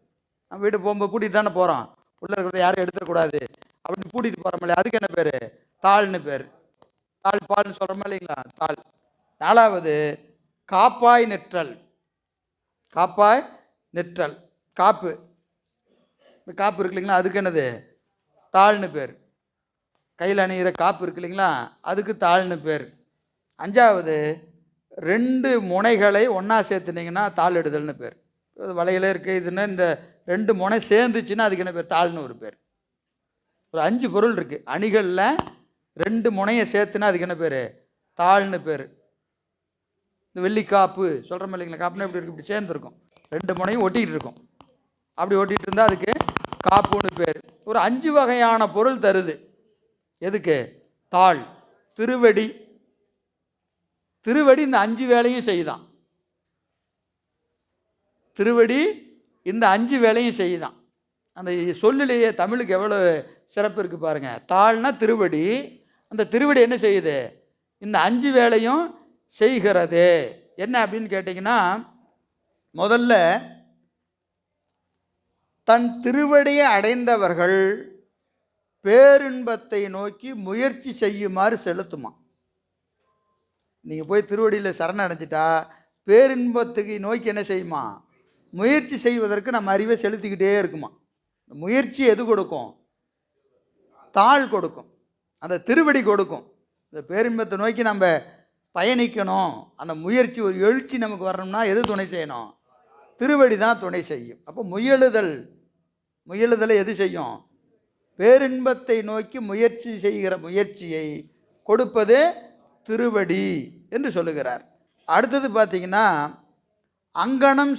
நம்ம வீட்டு போகும்போது பூட்டிட்டு தானே போகிறோம், உள்ளே இருக்கிறத யாரும் எடுத்துடக்கூடாது அப்படின்னு பூட்டிட்டு போகிறோம் இல்லையா, அதுக்கு என்ன பேர்? தாள்னு பேர். தாள் பால்னு சொல்கிறோமா இல்லைங்களா, தாள். 4வது, காப்பாய் நிற்றல். காப்பாய் நிற்றல், காப்பு. இந்த காப்பு இருக்கு இல்லைங்களா, அதுக்கு என்னது? தாள்னு பேர். கையில் அணிகிற காப்பு இருக்கு இல்லைங்களா, அதுக்கு தாள்னு பேர். 5வது, 2 முனைகளை ஒன்றா சேர்த்துனீங்கன்னா தாள் இடுதல்னு பேர். வலையில் இருக்குது இதுன்னா இந்த 2 முனை சேர்ந்துச்சுன்னா அதுக்கு என்ன பேர்? தாள்னு ஒரு பேர். ஒரு 5 பொருள் இருக்குது. அணிகளில் 2 முனையை சேர்த்துனா அதுக்கு என்ன பேர்? தாள்னு பேர். இந்த வெள்ளிக்காப்பு சொல்கிறோம் இல்லைங்களா, காப்புனா எப்படி இருக்குது? இப்படி சேர்ந்துருக்கும், 2 முனையும் ஒட்டிகிட்டு இருக்கும். அப்படி ஒட்டிகிட்டு இருந்தால் அதுக்கு காப்புன்னு பேர். ஒரு 5 வகையான பொருள் தருது. எதுக்கு? தாள். திருவடி. திருவடி இந்த 5 வேலையும் செய்தான். திருவடி இந்த 5 வேலையும் செய்தான். அந்த சொல்லிலேயே தமிழுக்கு எவ்வளோ சிறப்பு இருக்குது பாருங்கள். தாள்னா திருவடி, அந்த திருவடி என்ன செய்யுது? இந்த 5 வேலையும் செய்கிறது. என்ன அப்படின்னு கேட்டிங்கன்னா, முதல்ல தன் திருவடியை அடைந்தவர்கள் பேரின்பத்தை நோக்கி முயற்சி செய்யுமாறு செலுத்துமா. நீங்கள் போய் திருவடியில் சரண அடைஞ்சிட்டா பேரின்பத்துக்கு நோக்கி என்ன செய்யுமா? முயற்சி செய்வதற்கு நம்ம அறிவை செலுத்திக்கிட்டே இருக்குமா. முயற்சி எது கொடுக்கும்? தாள் கொடுக்கும், அந்த திருவடி கொடுக்கும். இந்த பேரின்பத்தை நோக்கி நம்ம பயணிக்கணும், அந்த முயற்சி ஒரு எழுச்சி நமக்கு வரணும்னா எது துணை செய்யணும்? திருவடி தான் துணை செய்யும். அப்போ முயலுதலை எது செய்யும்? பேரின்பத்தை நோக்கி முயற்சி செய்கிற முயற்சியை கொடுப்பது திருவடி என்று சொல்லுகிறார். அடுத்தது பார்த்திங்கன்னா, அங்கனம்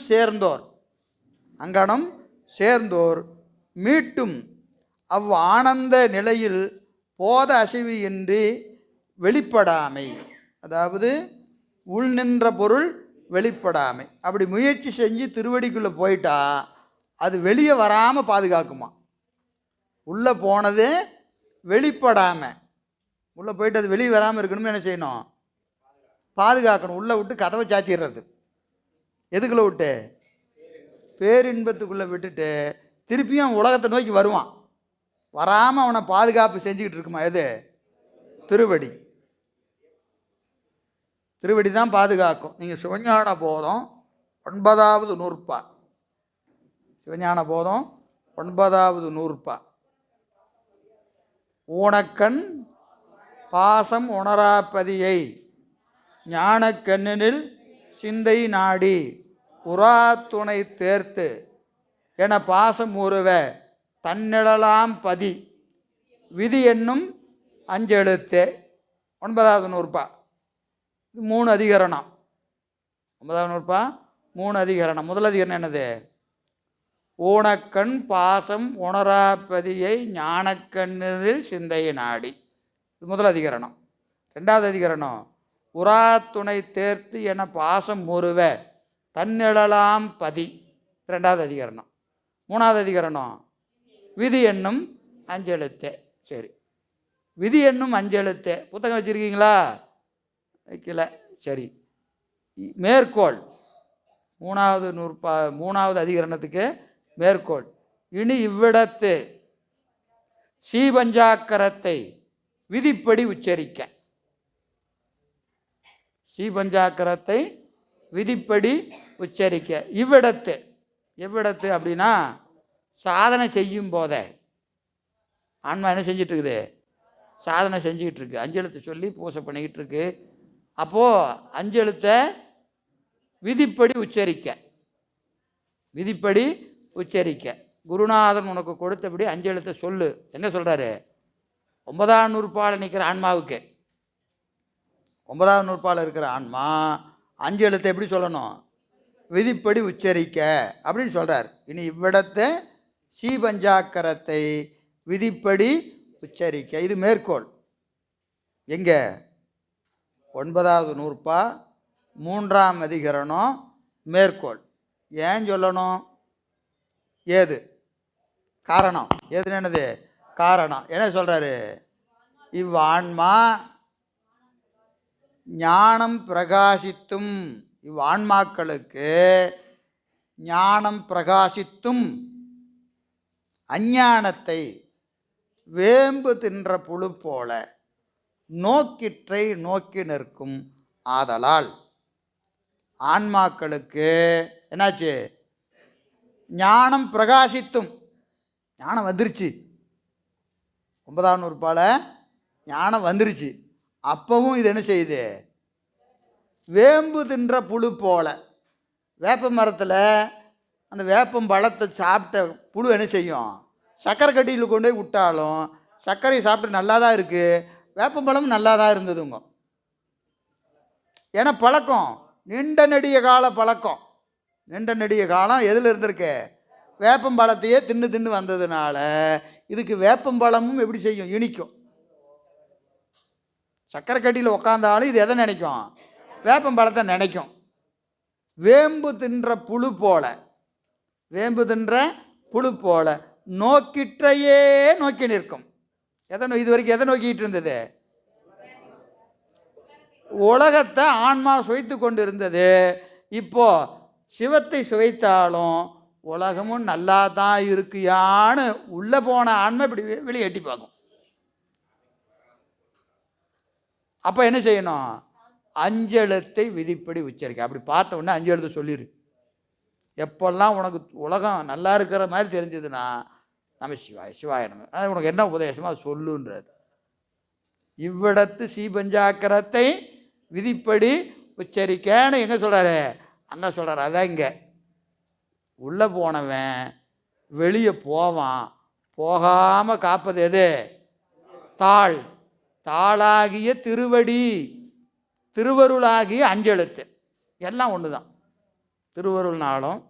சேர்ந்தோர் மீட்டும் அவ் ஆனந்த நிலையில் போத அசைவு இன்றி வெளிப்படாமை, அதாவது உள் நின்ற பொருள் வெளிப்படாமை. அப்படி முயற்சி செஞ்சு திருவடிக்குள்ளே போயிட்டா அது வெளியே வராமல் பாதுகாக்குமா. உள்ளே போனது வெளிப்படாமல், உள்ளே போயிட்டு அது வெளியே வராமல் இருக்கணும்னு என்ன செய்யணும்? பாதுகாக்கணும். உள்ளே விட்டு கதவை சாத்திடுறது. எதுக்குள்ளே விட்டு? பேரின்பத்துக்குள்ளே விட்டுட்டு திருப்பியும் உலகத்தை நோக்கி வருவான். வராமல் அவனை பாதுகாப்பு செஞ்சுக்கிட்டு இருக்குமா? எது? திருவடி. திருவடி தான் பாதுகாக்கும். நீங்கள் சிவஞான போதம் 9வது நூற்பா, சிவஞான போதம் 9வது நூற்பா, ஊனக்கண் பாசம் உணராப்பதியை ஞானக்கண்ணினில் சிந்தை நாடி உராத்துணை தேர்த்து என பாசம் உருவ தன்னிழலாம் பதி விதி என்னும் அஞ்செழுத்தே. 9வது நூற்பா. 3 அதிகரணம். 9வது நூற்பா 3 அதிகரணம். முதல் அதிகரணம் என்னது? ஊனக்கண் பாசம் உணராப்பதியை ஞானக்கண்ணில் சிந்தையை நாடி, இது முதல் அதிகரணம். 2வது அதிகரணம் உராத்துணை தேர்த்து என பாசம் முறுவ தன்னிழலாம் பதி, 2வது அதிகரணம். 3வது அதிகரணம் விதி என்னும் அஞ்செழுத்தே. சரி, விதி என்னும் அஞ்செழுத்தே புத்தகம் வச்சுருக்கீங்களா? வைக்கல. சரி, மேற்கோள் 3வது நூற்பா 3வது அதிகரணத்துக்கு மேற்கோள். இனி இவ்விடத்து சீபஞ்சாக்கரத்தை விதிப்படி உச்சரிக்க. சீபஞ்சாக்கரத்தை விதிப்படி உச்சரிக்க. இவ்விடத்து, எவ்விடத்து அப்படின்னா சாதனை செய்யும் போதே ஆன்மா என்ன செஞ்சிட்டு இருக்குது? சாதனை செஞ்சுக்கிட்டு இருக்கு. அஞ்செழுத்து சொல்லி பூசை பண்ணிக்கிட்டு இருக்கு. அப்போது அஞ்செழுத்தை விதிப்படி உச்சரிக்க, விதிப்படி உச்சரிக்க. குருநாதன் உனக்கு கொடுத்தபடி அஞ்செழுத்தை சொல்லு. எங்கே சொல்கிறாரு? 9ஆம் நூற்பால் நிற்கிற ஆன்மாவுக்கு. 9ஆம் நூற்பால் இருக்கிற ஆன்மா அஞ்சு எழுத்தை எப்படி சொல்லணும்? விதிப்படி உச்சரிக்க அப்படின்னு சொல்கிறார். இனி இவ்விடத்தை சீபஞ்சாக்கரத்தை விதிப்படி உச்சரிக்க. இது மேற்கோள். எங்கே? 9வது நூற்பா 3ஆம் அதிகரணம் மேற்கோள். ஏன் சொல்லணும்? ஏது காரணம்? ஏதுன்னு என்னது? காரணம். என்ன சொல்கிறாரு? இவ்வான்மா ஞானம் பிரகாசித்தும், இவ்வான்மாக்களுக்கு ஞானம் பிரகாசித்தும் அஞ்ஞானத்தை வேம்பு தின்ற புழு போல நோக்கிற்றை நோக்கி நிற்கும் ஆதலால் ஆன்மாக்களுக்கு என்னாச்சு? ஞானம் பிரகாசித்தும், ஞானம் வந்துருச்சு. 9ஆம் நூற்பால ஞானம் வந்துருச்சு. அப்பவும் இது என்ன செய்யுது? வேம்பு தின்ற புழு போல. வேப்ப மரத்தில் அந்த வேப்பம் பழத்தை சாப்பிட்ட புழு என்ன செய்யும்? சர்க்கரை கட்டியில் கொண்டு போய் விட்டாலும் சர்க்கரை சாப்பிட்டு நல்லா தான் இருக்குது, வேப்பம்பழமும் நல்லா தான் இருந்ததுங்க. ஏன்னா பழக்கம், நீண்ட நெடிய கால பழக்கம். நீண்ட நெடிய காலம் எதில் இருந்திருக்கு? வேப்பம்பழத்தையே தின்னு வந்ததுனால இதுக்கு வேப்பம்பழமும் எப்படி செய்யும்? இனிக்கும். சர்க்கரை கட்டியில் உக்காந்தாலும் இது எதை நினைக்கும்? வேப்பம்பழத்தை நினைக்கும். வேம்பு தின்ற புழு போல, வேம்பு தின்ற புழு போல நோக்கிற்றையே நோக்கி நிற்கும். இது வரைக்கும் எதை நோக்கிட்டு இருந்தது? உலகத்தை ஆன்மா சுவைத்து கொண்டு இருந்தது. இப்போ சிவத்தை சுவைத்தாலும் உலகமும் நல்லா தான் இருக்குயான்னு உள்ளே போன ஆன்மா இப்படி வெளியே எட்டி பார்க்கும். அப்போ என்ன செய்யணும்? அஞ்செழுத்தை விதிப்படி உச்சரிக்க. அப்படி பார்த்த உடனே அஞ்செழுத்து சொல்லிடு. எப்பெல்லாம் உனக்கு உலகம் நல்லா இருக்கிற மாதிரி தெரிஞ்சதுன்னா நம்ம சிவாய நம்ம, அது உனக்கு என்ன உபதேசமோ அது சொல்லுன்றார். இவ்விடத்து சீபஞ்சாக்கரத்தை விதிப்படி உச்சரிக்கன்னு எங்கே சொல்கிறாரு? அங்கே சொல்கிறார். அதான் இங்கே உள்ளே போனவன் வெளியே போவான். போகாமல் காப்பது எது? தாள். தாளாகிய திருவடி, திருவருளாகிய அஞ்செழுத்து எல்லாம் ஒன்று தான். திருவருள்னாலும்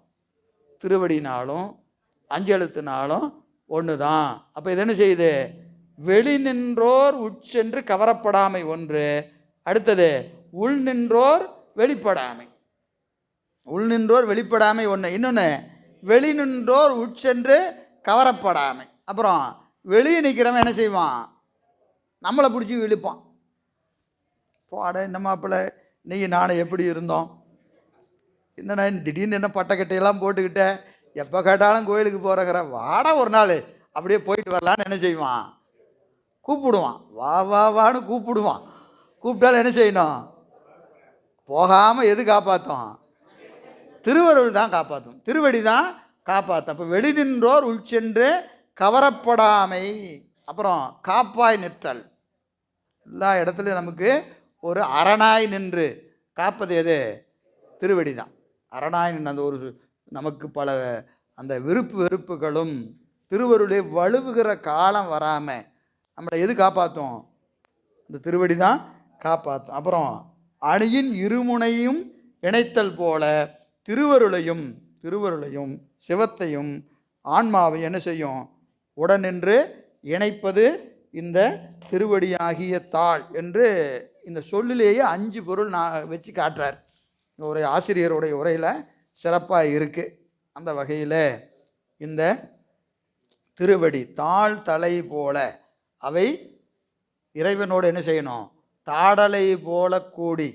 திருவடினாலும் அஞ்செழுத்துனாலும் ஒன்று தான். அப்போ இது என்ன செய்யுது? வெளி நின்றோர் உட்சென்று கவரப்படாமை ஒன்று. அடுத்தது உள் நின்றோர் வெளிப்படாமை. உள் நின்றோர் வெளிப்படாமை ஒன்று. இன்னொன்று வெளி நின்றோர் உட்சென்று கவரப்படாமை. அப்புறம் வெளியே நிற்கிறவன் என்ன செய்வான்? நம்மளை பிடிச்சி இழுப்பான். போட இந்த மாப்பிள்ளை நீங்கள் நானும் எப்படி இருந்தோம், என்னண்ணா திடீர்னு என்ன பட்டைக்கட்டையெல்லாம் போட்டுக்கிட்ட, எப்போ கேட்டாலும் கோயிலுக்கு போகிறங்கிற, வாடா ஒரு நாள் அப்படியே போயிட்டு வரலான்னு என்ன செய்வான்? கூப்பிடுவான். வா வா வான்னு கூப்பிடுவான். கூப்பிட்டாலும் என்ன செய்யணும்? போகாமல் எது காப்பாற்றும்? திருவருள் தான் காப்பாற்றும், திருவடி தான் காப்பாற்றும். அப்போ வெளி நின்றோர் உள்சென்று கவரப்படாமை. அப்புறம் காப்பாய் நிற்றல். எல்லா இடத்துலையும் நமக்கு ஒரு அரணாய் நின்று காப்பது எது? திருவடி தான். அரணாய் நின்று அந்த ஒரு நமக்கு பல அந்த விருப்பு வெறுப்புகளும் திருவருளை வலுவுகிற காலம் வராமல் நம்மளை எது காப்பாற்றும்? இந்த திருவடி தான் காப்பாற்றும். அப்புறம் அணியின் இருமுனையும் இணைத்தல் போல திருவருளையும் சிவத்தையும் ஆன்மாவை என்ன செய்யும்? உடனின்று இணைப்பது இந்த திருவடியாகிய தாள் என்று இந்த சொல்லிலேயே 5 பொருள் நான் வச்சு காட்டுறார். ஒரு ஆசிரியருடைய உரையில் சிறப்பாக இருக்குது. அந்த வகையில் இந்த திருவடி தாள் தலை போல அவை இறைவனோடு என்ன செய்யணும்? தாடலை போல கூடி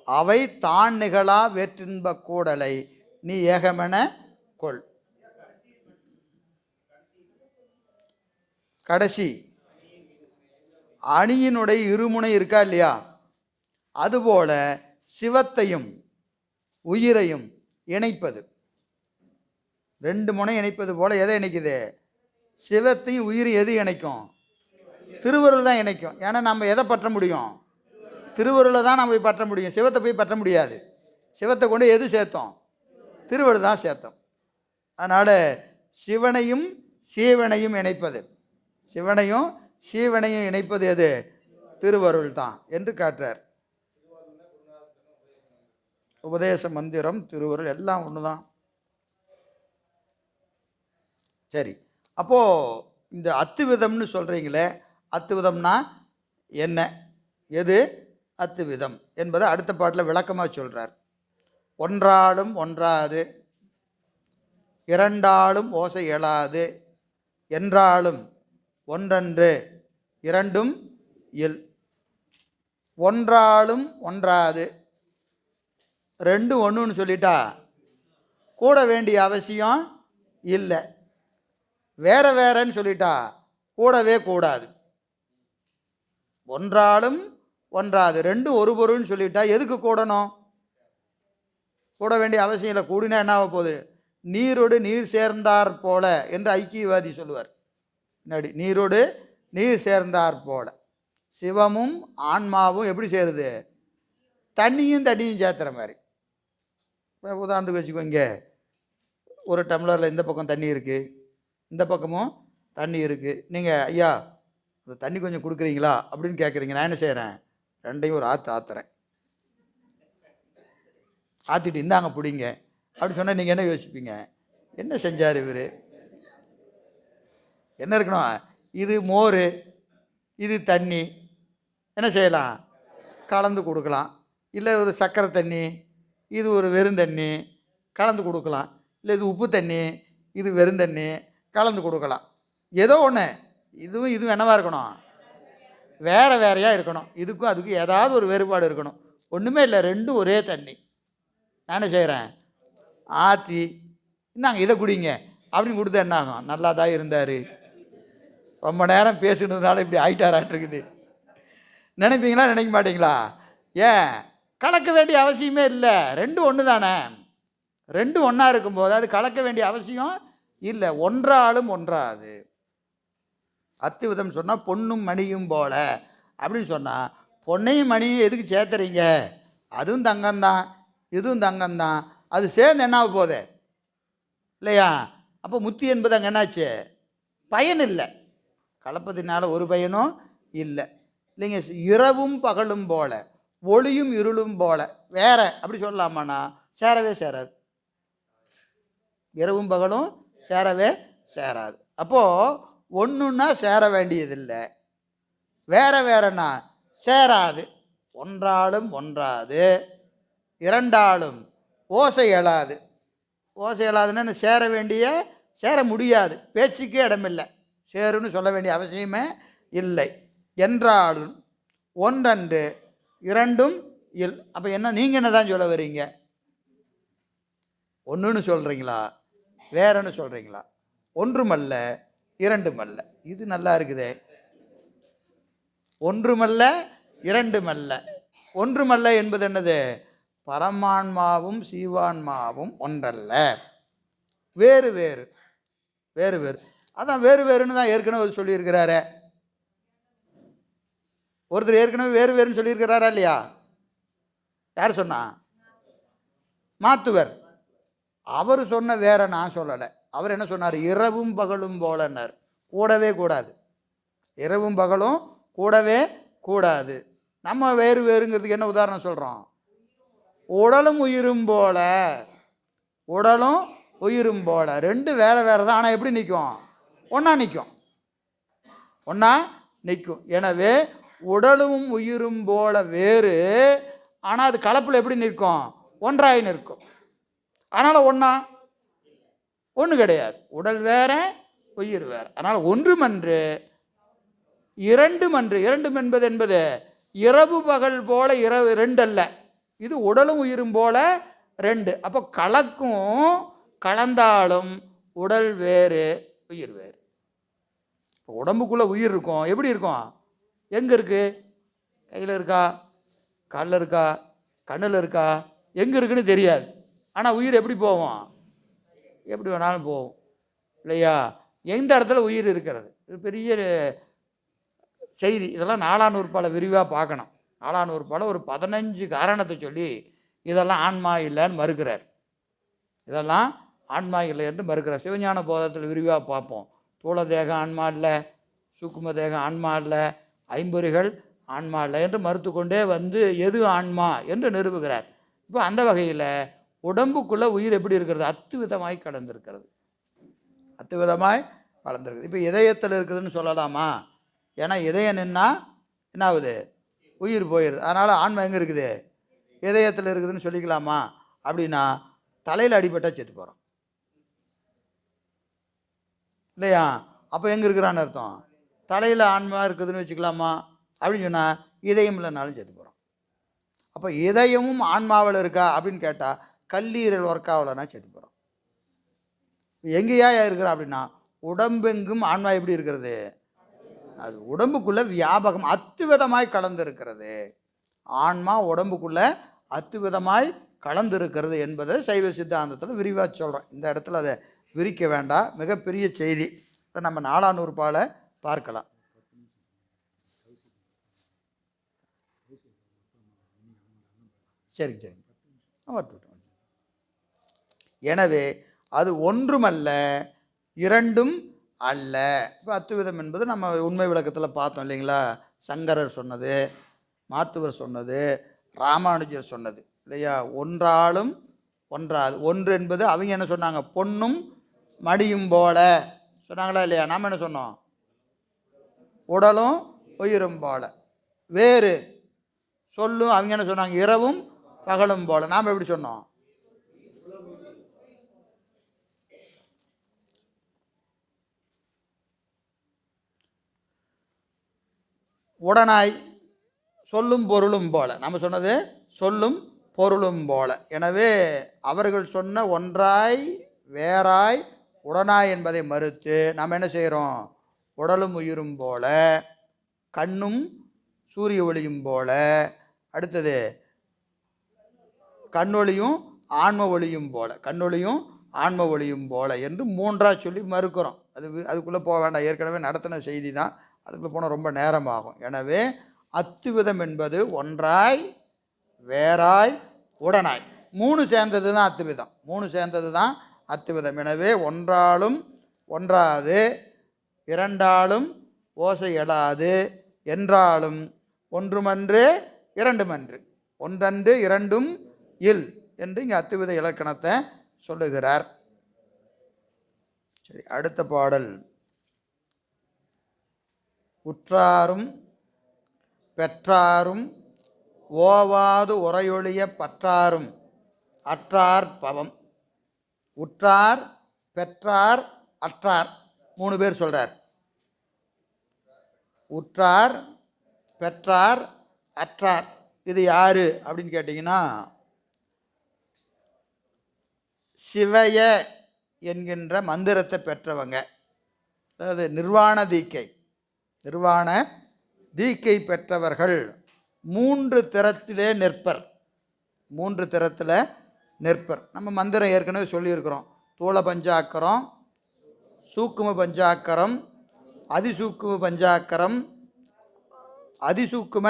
அவை தான் நிகழா வேற்றின்ப கூடலை நீ ஏகமென கொள். கடைசி அணியினுடைய இருமுனை இருக்கா இல்லையா? அதுபோல சிவத்தையும் உயிரையும் இணைப்பது. 2 முனை இணைப்பது போல எதை இணைக்குது? சிவத்தையும் உயிரை எது இணைக்கும்? திருவருள் தான் இணைக்கும். ஏன்னா நம்ம எதை பற்ற முடியும்? திருவருளை தான் நம்ம போய் பற்ற முடியும். சிவத்தை போய் பற்ற முடியாது. சிவத்தை கொண்டு எது சேர்த்தோம்? திருவருள் தான் சேர்த்தோம். அதனால் சிவனையும் சீவனையும் இணைப்பது, சிவனையும் சீவனையும் இணைப்பது எது? திருவருள் தான் என்று காட்டுறார். உபதேச மந்திரம் திருவருள் எல்லாம் ஒன்று தான். சரி, அப்போது இந்த அத்துவிதம்னு சொல்கிறீங்களே, அத்துவிதம்னா என்ன, எது அத்துவிதம் என்பதை அடுத்த பாட்டில் விளக்கமாக சொல்கிறார். ஒன்றாலும் ஒன்றாது, இரண்டாலும் ஓசை எழாது, என்றாலும் ஒன்றன்று, இரண்டும் இல். ஒன்றாலும் ஒன்றாது, 2 ஒன்றுன்னு சொல்லிட்டா கூட வேண்டிய அவசியம் இல்லை. வேற வேறன்னு சொல்லிட்டா கூடவே கூடாது. ஒன்றாலும் ஒன்றாது, 2 ஒரு பொருள்னு சொல்லிட்டா எதுக்கு கூடணும்? கூட வேண்டிய அவசியம் இல்லை. கூடினா என்ன ஆக போகுது? நீரோடு நீர் சேர்ந்தார் போல என்று ஐக்கியவாதி சொல்லுவார். நீரோடு நீர் சேர்ந்தார் போல சிவமும் ஆன்மாவும் எப்படி சேருது? தண்ணியும் சேர்த்துற மாதிரி. இப்போ உதாரணத்துக்கு வச்சுக்கோங்க, ஒரு டம்ளரில் இந்த பக்கம் தண்ணி இருக்குது, இந்த பக்கமும் தண்ணி இருக்குது. நீங்கள் ஐயா இந்த தண்ணி கொஞ்சம் கொடுக்குறீங்களா அப்படின்னு கேட்குறீங்க. நான் என்ன செய்கிறேன்? 2ஐயும் ஒரு ஆற்றுறேன். ஆற்றிட்டு இந்தாங்க பிடிங்க அப்படின்னு சொன்னால் நீங்கள் என்ன யோசிப்பீங்க? என்ன செஞ்சார் இவர்? என்ன இருக்கணும்? இது மோர், இது தண்ணி, என்ன செய்யலாம்? கலந்து கொடுக்கலாம். இல்லை ஒரு சர்க்கரை தண்ணி, இது ஒரு வெறுந்தண்ணி, கலந்து கொடுக்கலாம். இல்லை இது உப்பு தண்ணி, இது வெறுந்தண்ணி, கலந்து கொடுக்கலாம். ஏதோ ஒன்று. இதுவும் என்னவாக இருக்கணும்? வேறு வேறையாக இருக்கணும். இதுக்கும் அதுக்கும் ஏதாவது ஒரு வேறுபாடு இருக்கணும். ஒன்றுமே இல்லை, 2 ஒரே தண்ணி. நான் என்ன செய்கிறேன்? ஆற்றி இந்தாங்க இதை குடிங்க அப்படின்னு கொடுத்தா என்ன ஆகும்? நல்லா தான் இருந்தார், ரொம்ப நேரம் பேசுனதுனால இப்படி ஆயிட்டாராட்டிருக்குது நினைப்பீங்களா? நினைக்க மாட்டிங்களா? ஏன் கலக்க வேண்டிய அவசியமே இல்லை. 2 ஒன்று தானே. 2 ஒன்றா இருக்கும்போது அது கலக்க வேண்டிய அவசியம் இல்லை. ஒன்றாலும் ஒன்றாது. அத்துவிதம் சொன்னால் பொன்னும் மணியும் போல அப்படின்னு சொன்னால், பொன்னையும் மணியும் எதுக்கு சேர்த்துறீங்க? அதுவும் தங்கம்தான், இதுவும் தங்கம்தான். அது சேர்ந்து என்ன ஆக போகுது? இல்லையா? அப்போ முத்தி என்பது அங்கே என்னாச்சு? பயன் இல்லை. கலப்பதினால ஒரு பயனும் இல்லை. இல்லைங்க. இரவும் பகலும் போல, ஒளியும் இருளும் போல, வேற அப்படி சொல்லலாமாண்ணா? சேரவே சேராது. இரவும் பகலும் சேரவே சேராது. அப்போது ஒன்றுன்னா சேர வேண்டியதில்லை, வேற வேறனா சேராது. ஒன்றாலும் ஒன்றாது, இரண்டாலும் ஓசை எழாது. ஓசை எழாதுன்னா சேர முடியாது, பேச்சுக்கே இடமில்லை, சேருன்னு சொல்ல வேண்டிய அவசியமே இல்லை. என்றாலும் ஒன்றன்று இரண்டும் இல். அப்போ என்ன, நீங்கள் என்ன தான் சொல்ல வரீங்க? ஒன்றுன்னு சொல்கிறீங்களா, வேறன்னு சொல்கிறீங்களா? ஒன்றுமல்ல இரண்டுமல்ல. இது நல்லா இருக்குதே. ஒன்றுமல்ல இரண்டுமல்ல. ஒன்றுமல்ல என்பது என்னது? பரமான்மாவும் சீவான்மாவும் ஒன்றல்ல, வேறு வேறு, வேறு வேறு. அதான் வேறு வேறுன்னு தான் ஏற்கனவே சொல்லியிருக்கிறாரு. ஒருத்தர் ஏற்கனவே வேறு வேறுன்னு சொல்லியிருக்கிறாரா இல்லையா? யார் சொன்னா? மாத்துவர். அவர் சொன்ன வேற நான் சொல்லலை. அவர் என்ன சொன்னார்? இரவும் பகலும் போலன்னார். கூடவே கூடாது. இரவும் பகலும் கூடவே கூடாது. நம்ம வேறு வேறுங்கிறதுக்கு என்ன உதாரணம் சொல்கிறோம்? உடலும் உயிரும் போல, உடலும் உயிரும் போல. ரெண்டு வேற வேற தான், ஆனால் எப்படி நிற்கும்? ஒன்றா நிற்கும், ஒன்றா நிற்கும். எனவே உடலும் உயிரும் போல வேறு, ஆனால் அது கலப்பில் எப்படி நிற்கும்? ஒன்றாய் நிற்கும். அதனால் ஒன்று கிடையாது. உடல் வேற, உயிர் வேற. அதனால் ஒன்றுமன்று இரண்டுமன்று. இரண்டும் என்பது இரவு பகல் போல இரவு ரெண்டு அல்ல, இது உடலும் உயிரும் போல ரெண்டு. அப்போ கலந்தாலும் உடல் வேறு, உயிர் வேறு. இப்போ உடம்புக்குள்ளே உயிர் இருக்கும், எப்படி இருக்கும்? எங்கே இருக்குது? கையில் இருக்கா, காலில் இருக்கா, கண்ணில் இருக்கா, எங்கே இருக்குன்னு தெரியாது. ஆனால் உயிர் எப்படி போவோம்? எப்படி வேணாலும் போகும், இல்லையா? எந்த இடத்துல உயிர் இருக்கிறது, இது பெரிய செய்தி. இதெல்லாம் 4ஆம் நூற்பால் விரிவாக பார்க்கணும். 4ஆம் நூற்பால் ஒரு 15 காரணத்தை சொல்லி இதெல்லாம் ஆன்மா இல்லைன்னு மறுக்கிறார். இதெல்லாம் ஆன்மா இல்லை என்று மறுக்கிறார். சிவஞான போதத்தில் விரிவாக பார்ப்போம். தூள தேகம் ஆன்மா இல்லை, சூக்கும தேகம் ஆன்மா இல்லை, ஐம்பொறிகள் ஆன்மா இல்லை என்று மறுத்து கொண்டே வந்து எது ஆன்மா என்று நிறுவுகிறார். இப்போ அந்த வகையில் உடம்புக்குள்ளே உயிர் எப்படி இருக்கிறது? அத்துவிதமாய் கலந்திருக்கிறது, அத்துவிதமாய் கலந்திருக்குது. இப்போ இதயத்தில் இருக்குதுன்னு சொல்லலாமா? ஏன்னா இதயம் நின்னா என்ன ஆகுது? உயிர் போயிடுது. அதனால் ஆன்மா எங்கே இருக்குது? இதயத்தில் இருக்குதுன்னு சொல்லிக்கலாமா? அப்படின்னா தலையில் அடிபட்டால் செத்து போகிறோம், இல்லையா? அப்போ எங்கே இருக்கிறான்னு அர்த்தம்? தலையில் ஆன்மா இருக்குதுன்னு வச்சுக்கலாமா? அப்படின்னு சொன்னால் இதயம் இல்லைனாலும் செத்து போகிறோம். அப்போ இதயமும் ஆன்மாவில் இருக்கா அப்படின்னு கேட்டால் கல்லீரல் ஒர்க் ஆகலைன்னா செத்து போகிறோம். எங்கேயா இருக்கிறா அப்படின்னா உடம்பெங்கும் ஆன்மா எப்படி இருக்கிறது? அது உடம்புக்குள்ளே வியாபகம் அத்துவிதமாய் கலந்திருக்கிறது. ஆன்மா உடம்புக்குள்ளே அத்துவிதமாய் கலந்திருக்கிறது என்பதை சைவ சித்தாந்தத்தில் விரிவாக சொல்கிறோம். இந்த இடத்துல அதை விரிக்க வேண்டாம், மிகப்பெரிய செய்தி. இப்போ நம்ம 4ஆம் நூற்பால பார்க்கலாம். சரி சரி. எனவே அது ஒன்றுமல்ல இரண்டும் அல்ல. இப்போ அத்துவிதம் என்பது நம்ம உண்மை விளக்கத்தில் பார்த்தோம் இல்லைங்களா? சங்கரர் சொன்னது, மாத்துவர் சொன்னது, ராமானுஜர் சொன்னது, இல்லையா? ஒன்றாலும் ஒன்றாது. ஒன்று என்பது அவங்க என்ன சொன்னாங்க? பொன்னும் மடியும் போல சொன்னாங்களா இல்லையா? நாம் என்ன சொன்னோம்? உடலும் உயிரும் போல. வேறு சொல்லும் அவங்க என்ன சொன்னாங்க? இரவும் பகலும் போல. நாம் எப்படி சொன்னோம்? உடனாய் சொல்லும் பொருளும் போல. நம்ம சொன்னது சொல்லும் பொருளும் போல. எனவே அவர்கள் சொன்ன ஒன்றாய் வேறாய் உடனாய் என்பதை மறுத்து நாம் என்ன செய்கிறோம்? உடலும் உயிரும் போல, கண்ணும் சூரிய ஒளியும் போல, அடுத்தது கண்ணொளியும் ஆன்ம ஒளியும் போல, கண்ணொளியும் ஆன்ம ஒளியும் போல என்று மூன்றாக சொல்லி மறுக்கிறோம். அதுக்குள்ளே போக வேண்டாம், ஏற்கனவே நடத்தின செய்தி தான், அதுக்குள்ளே போனால் ரொம்ப நேரமாகும். எனவே அத்துவிதம் என்பது ஒன்றாய் வேறாய் உடனாய் மூணு சேர்ந்தது தான் அத்துவிதம். மூணு சேர்ந்தது தான் அத்துவிதம். எனவே ஒன்றாலும் ஒன்றாது, இரண்டாலும் ஓசை எழாது, என்றாலும் ஒன்றுமன்று இரண்டுமன்று, ஒன்றன்று இரண்டும் இல் என்று இங்கே அத்துவித இலக்கணத்தை சொல்லுகிறார். சரி, அடுத்த பாடல். உற்றாரும் பெற்றாரும் ஓவாது உரையொழிய பற்றாரும் அற்றார் பவம். உற்றார், பெற்றார், அற்றார், 3 பேர் சொல்றார். உற்றார், பெற்றார், அற்றார், இது யாரு அப்படின்னு கேட்டிங்கன்னா, சிவய என்கின்ற மந்திரத்தை பெற்றவங்க. அதாவது நிர்வாண தீக்கை, நிர்வாண தீக்கை பெற்றவர்கள் 3 திறத்திலே நிற்பர். 3 திறத்தில் நிற்பர். நம்ம மந்திரம் ஏற்கனவே சொல்லியிருக்கிறோம். தூள பஞ்சாக்கரம், சூக்கும பஞ்சாக்கரம், அதிசூக்கும பஞ்சாக்கரம், அதிசூக்கும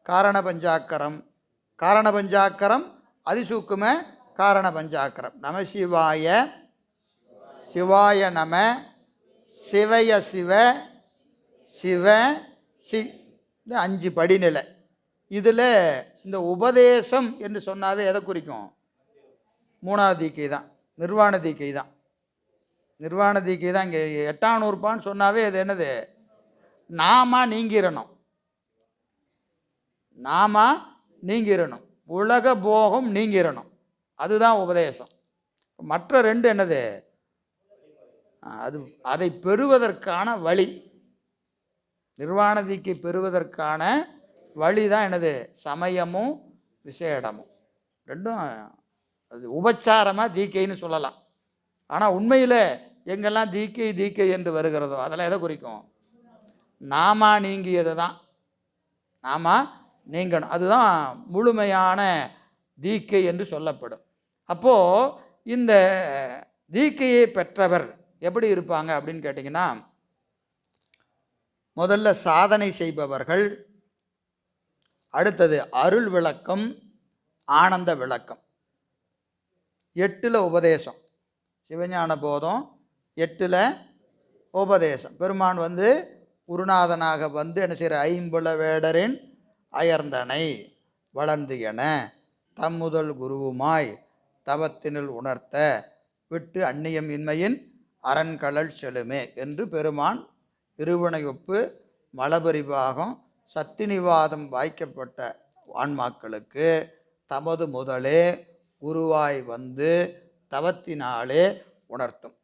காரண பஞ்சாக்கரம், காரண பஞ்சாக்கரம், அதிசூக்கும காரண பஞ்சாக்கரம். நம சிவாய, சிவாய நம, சிவய சிவ, சிவ சி, இந்த 5 படிநிலை. இதில் இந்த உபதேசம் என்று சொன்னாவே எதை குறிக்கும்? 3வது தீக்கை தான், நிர்வாண தீக்கை தான். நிர்வாண தீக்கை தான். இங்கே 8ஆம் நூற்பான்னு சொன்னாவே அது என்னது? நாமா நீங்கிரணும், நாமா நீங்கிரணும், உலக போகம் நீங்கிரணும், அதுதான் உபதேசம். மற்ற 2 என்னது? அது அதை பெறுவதற்கான வழி. நிர்வாண தீக்கை பெறுவதற்கான வழி தான் என்னது? சமயமும் விசேடமும். 2ம் அது உபச்சாரமாக தீக்கைன்னு சொல்லலாம். ஆனால் உண்மையில் எங்கெல்லாம் தீக்கை தீக்கை என்று வருகிறதோ அதெல்லாம் எதை குறிக்கும்? நாமா நீங்கியது தான், நாமா நீங்கணும், அதுதான் முழுமையான தீக்கை என்று சொல்லப்படும். அப்போது இந்த தீக்கையை பெற்றவர் எப்படி இருப்பாங்க அப்படின்னு கேட்டிங்கன்னா, முதல்ல சாதனை செய்பவர்கள், அடுத்தது அருள் விளக்கம், ஆனந்த விளக்கம், 8ல் உபதேசம், சிவஞான போதம் 8ல் உபதேசம். பெருமான் குருநாதனாக என்ன செய்கிற? ஐம்புல வேடரின் அயர்ந்தனை வளர்ந்து என தம்முதல் குருவுமாய் தவத்தினில் உணர்த்த விட்டு அந்நியம் இன்மையின் அரண்கழல் செலுமே என்று பெருமான் இருவினை ஒப்பு மலபரிபாகம் சத்தினிவாதம் வாய்க்கப்பட்ட ஆன்மாக்களுக்கு தமது முதலே குருவாய் தவத்தினாலே உணர்த்தும்.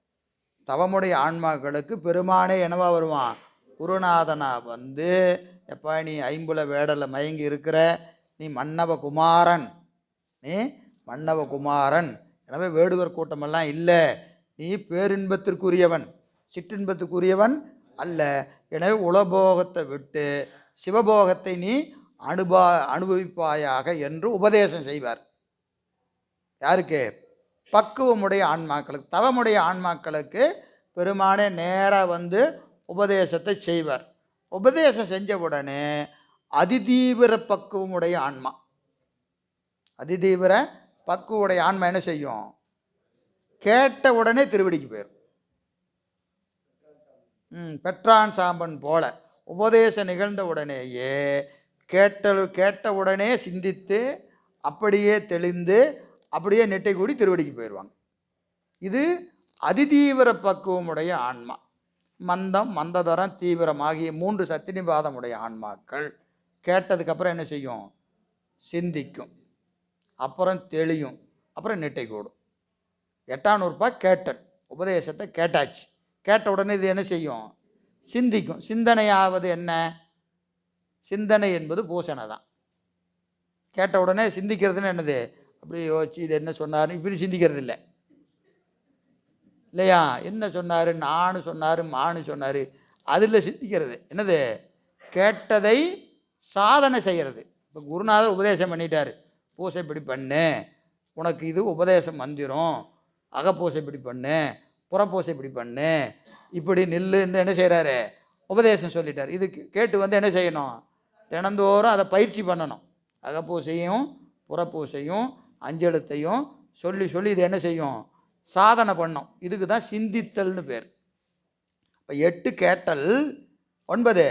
தவமுடைய ஆன்மாக்களுக்கு பெருமானே என்னவா வருவான்? குருநாதனா எப்பா நீ ஐம்புல வேடலில் மயங்கி இருக்கிற, நீ மன்னவ குமாரன், நீ மன்னவ குமாரன், எனவே வேடுவர் கூட்டமெல்லாம் இல்லை, நீ பேரின்பத்திற்குரியவன், சிற்றின்பத்துக்குரியவன் அல்ல, எனவே உலபோகத்தை விட்டு சிவபோகத்தை நீ அனுபவிப்பாயாக என்று உபதேசம் செய்வார். யாருக்கு? பக்குவமுடைய ஆன்மாக்களுக்கு. தவமுடைய ஆன்மாக்களுக்கு பெருமானே நேராக உபதேசத்தை செய்வார். உபதேசம் செஞ்ச உடனே அதிதீவிர பக்குவமுடைய ஆன்மா, அதிதீவிர பக்குவமுடைய ஆன்மா என்ன செய்யும்? கேட்ட உடனே திருவடிக்கு போயிடும். பெற்றான் சாம்பன் போல உபதேசம் நிகழ்ந்த உடனேயே கேட்ட உடனே சிந்தித்து அப்படியே தெளிந்து அப்படியே நெட்டை கூடி திருவடிக்கு போயிடுவாங்க. இது அதிதீவிர பக்குவமுடைய ஆன்மா. மந்தம், மந்ததரம், தீவிரம் ஆகிய 3 சத்தினிபாதமுடைய ஆன்மாக்கள் கேட்டதுக்கப்புறம் என்ன செய்யும்? சிந்திக்கும், அப்புறம் தெளியும், அப்புறம் நெட்டை கூடும். 8ஆம் நூற்பா கேட்டல், உபதேசத்தை கேட்டாச்சு, கேட்ட உடனே இது என்ன செய்யும்? சிந்திக்கும். சிந்தனையாவது என்ன? சிந்தனை என்பது பூசணை தான். கேட்ட உடனே சிந்திக்கிறதுன்னு என்னது? அப்படி யோசிச்சு இது என்ன சொன்னார் இப்படி சிந்திக்கிறது இல்லை இல்லையா? என்ன சொன்னார், நானு சொன்னார், மானு சொன்னார், அதில் சிந்திக்கிறது என்னது? கேட்டதை சாதனை செய்கிறது. இப்போ குருநாதர் உபதேசம் பண்ணிட்டார், பூசை இப்படி பண்ணு, உனக்கு இது உபதேசம் மந்திரம், அகப்பூசை இப்படி பண்ணு, புறப்பூசை இப்படி பண்ணு, இப்படி நில்லுன்னு என்ன செய்கிறாரு? உபதேசம் சொல்லிட்டார். இது கேட்டு என்ன செய்யணும்? தினந்தோறும் அதை பயிற்சி பண்ணணும். அகப்பூசையும் புறப்பூசையும் அஞ்செழுத்தையும் சொல்லி சொல்லி இது என்ன செய்யும்? சாதனை பண்ணோம். இதுக்கு தான் சிந்தித்தல்னு பேர். இப்போ 8 கேட்டல், 9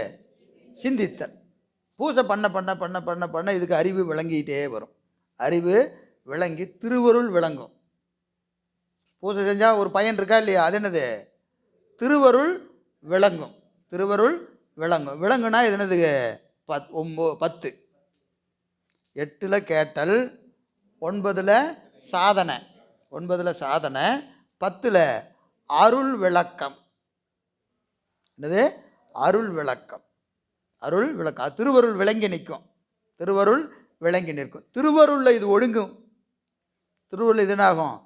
சிந்தித்தல். பூசை பண்ண பண்ண பண்ண பண்ண பண்ண இதுக்கு அறிவு விளங்கிக்கிட்டே வரும். அறிவு விளங்கி திருவருள் விளங்கும். பூசை செஞ்சால் ஒரு பயன் இருக்கா இல்லையா? அது என்னது? திருவருள் விளங்கும். திருவருள் விளங்கும். விளங்குனா இது என்னது? 10. 8ல் கேட்டல், 9ல் சாதனை, 9ல் சாதனை, 10ல் அருள் விளக்கம். என்னது? அருள் விளக்கம். அருள் விளக்கம். திருவருள் விளங்கி நிற்கும். திருவருள் விளங்கி நிற்கும். திருவருளில் இது ஒடுங்கும். திருவருள் இது என்னாகும்?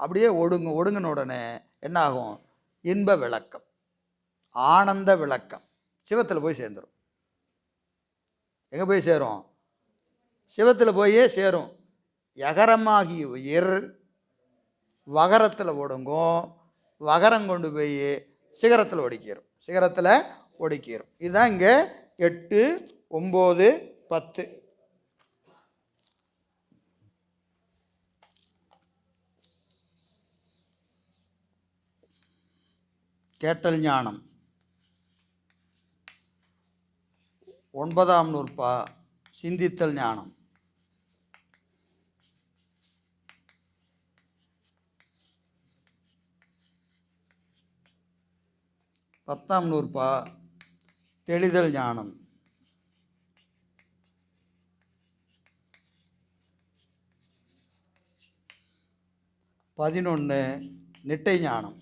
அப்படியே ஒடுங்கும். ஒடுங்கின உடனே என்னாகும்? இன்ப விளக்கம், ஆனந்த விளக்கம் சிவத்தில் போய் சேர்ந்துடும். எங்கே போய் சேரும்? சிவத்தில் போயே சேரும். யகரமாகிய உயிர் வகரத்தில் ஒடுங்கும். வகரம் கொண்டு போய் சிகரத்தில் ஒடுக்கிடும். சிகரத்தில் ஒடுக்கிடும். இதுதான் இங்கே 8, 9, 10. கேட்டல் ஞானம் 9ஆம் நூற்பா. சிந்தித்தல் ஞானம் 10ஆம் நூற்பா. தெளிதல் ஞானம் 11 நிட்டை ஞானம் 12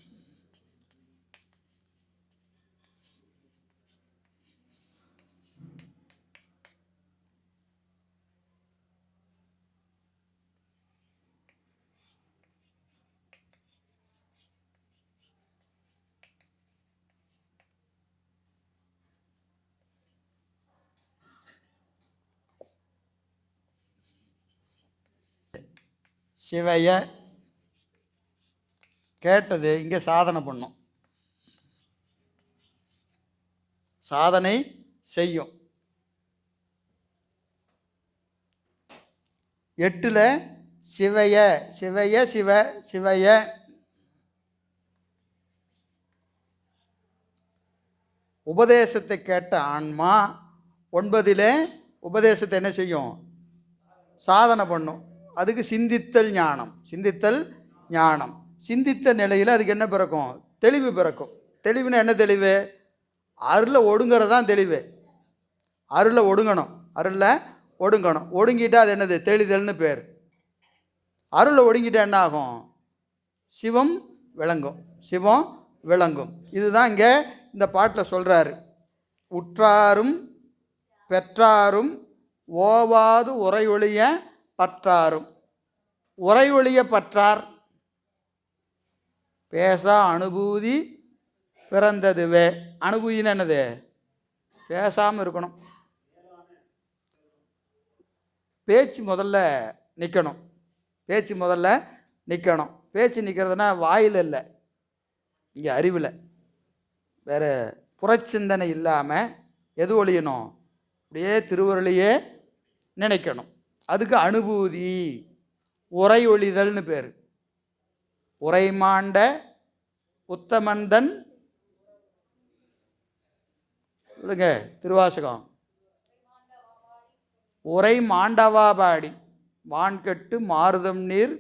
சிவைய கேட்டது இங்கே சாதனை பண்ணும். சாதனை செய்யும். 8ல் சிவைய சிவைய சிவ சிவைய உபதேசத்தை கேட்ட ஆன்மா 9ல் உபதேசத்தை என்ன செய்யும்? சாதனை பண்ணும். அதுக்கு சிந்தித்தல் ஞானம். சிந்தித்தல் ஞானம். சிந்தித்த நிலையில் அதுக்கு என்ன பிறக்கும்? தெளிவு பிறக்கும். தெளிவுனா என்ன தெளிவு? அருளில் ஒடுங்கிறதான் தெளிவு. அருளில் ஒடுங்கணும். அருளில் ஒடுங்கணும். ஒடுங்கிட்டால் அது என்னது? தெளிதல்னு பேர். அருளில் ஒடுங்கிட்டால் என்ன ஆகும்? சிவம் விளங்கும். சிவம் விளங்கும். இதுதான் இங்கே இந்த பாட்டில் சொல்கிறாரு. உற்றாரும் பெற்றாரும் ஓவாது உரையொழிய பற்றாரும். உரையொழிய பற்றார் பேசா அனுபூதி பிறந்ததுவே. அனுபூதின்னு என்னது? பேசாமல் இருக்கணும். பேச்சு முதல்ல நிற்கணும். பேச்சு முதல்ல நிற்கணும். பேச்சு நிற்கிறதுனா வாயில் இல்லை, இங்கே அறிவில். வேறு புறச்சிந்தனை இல்லாமல் எது ஒழியணும்? அப்படியே திருவருளையே நினைக்கணும். அதுக்கு அனுபூதி உரை ஒழிதல்னு பேர். உரைமாண்ட உத்தமந்தன் சொல்லுங்க திருவாசகம். உரை மாண்டவாபாடி வான்கட்டு மாறுதம் நீர்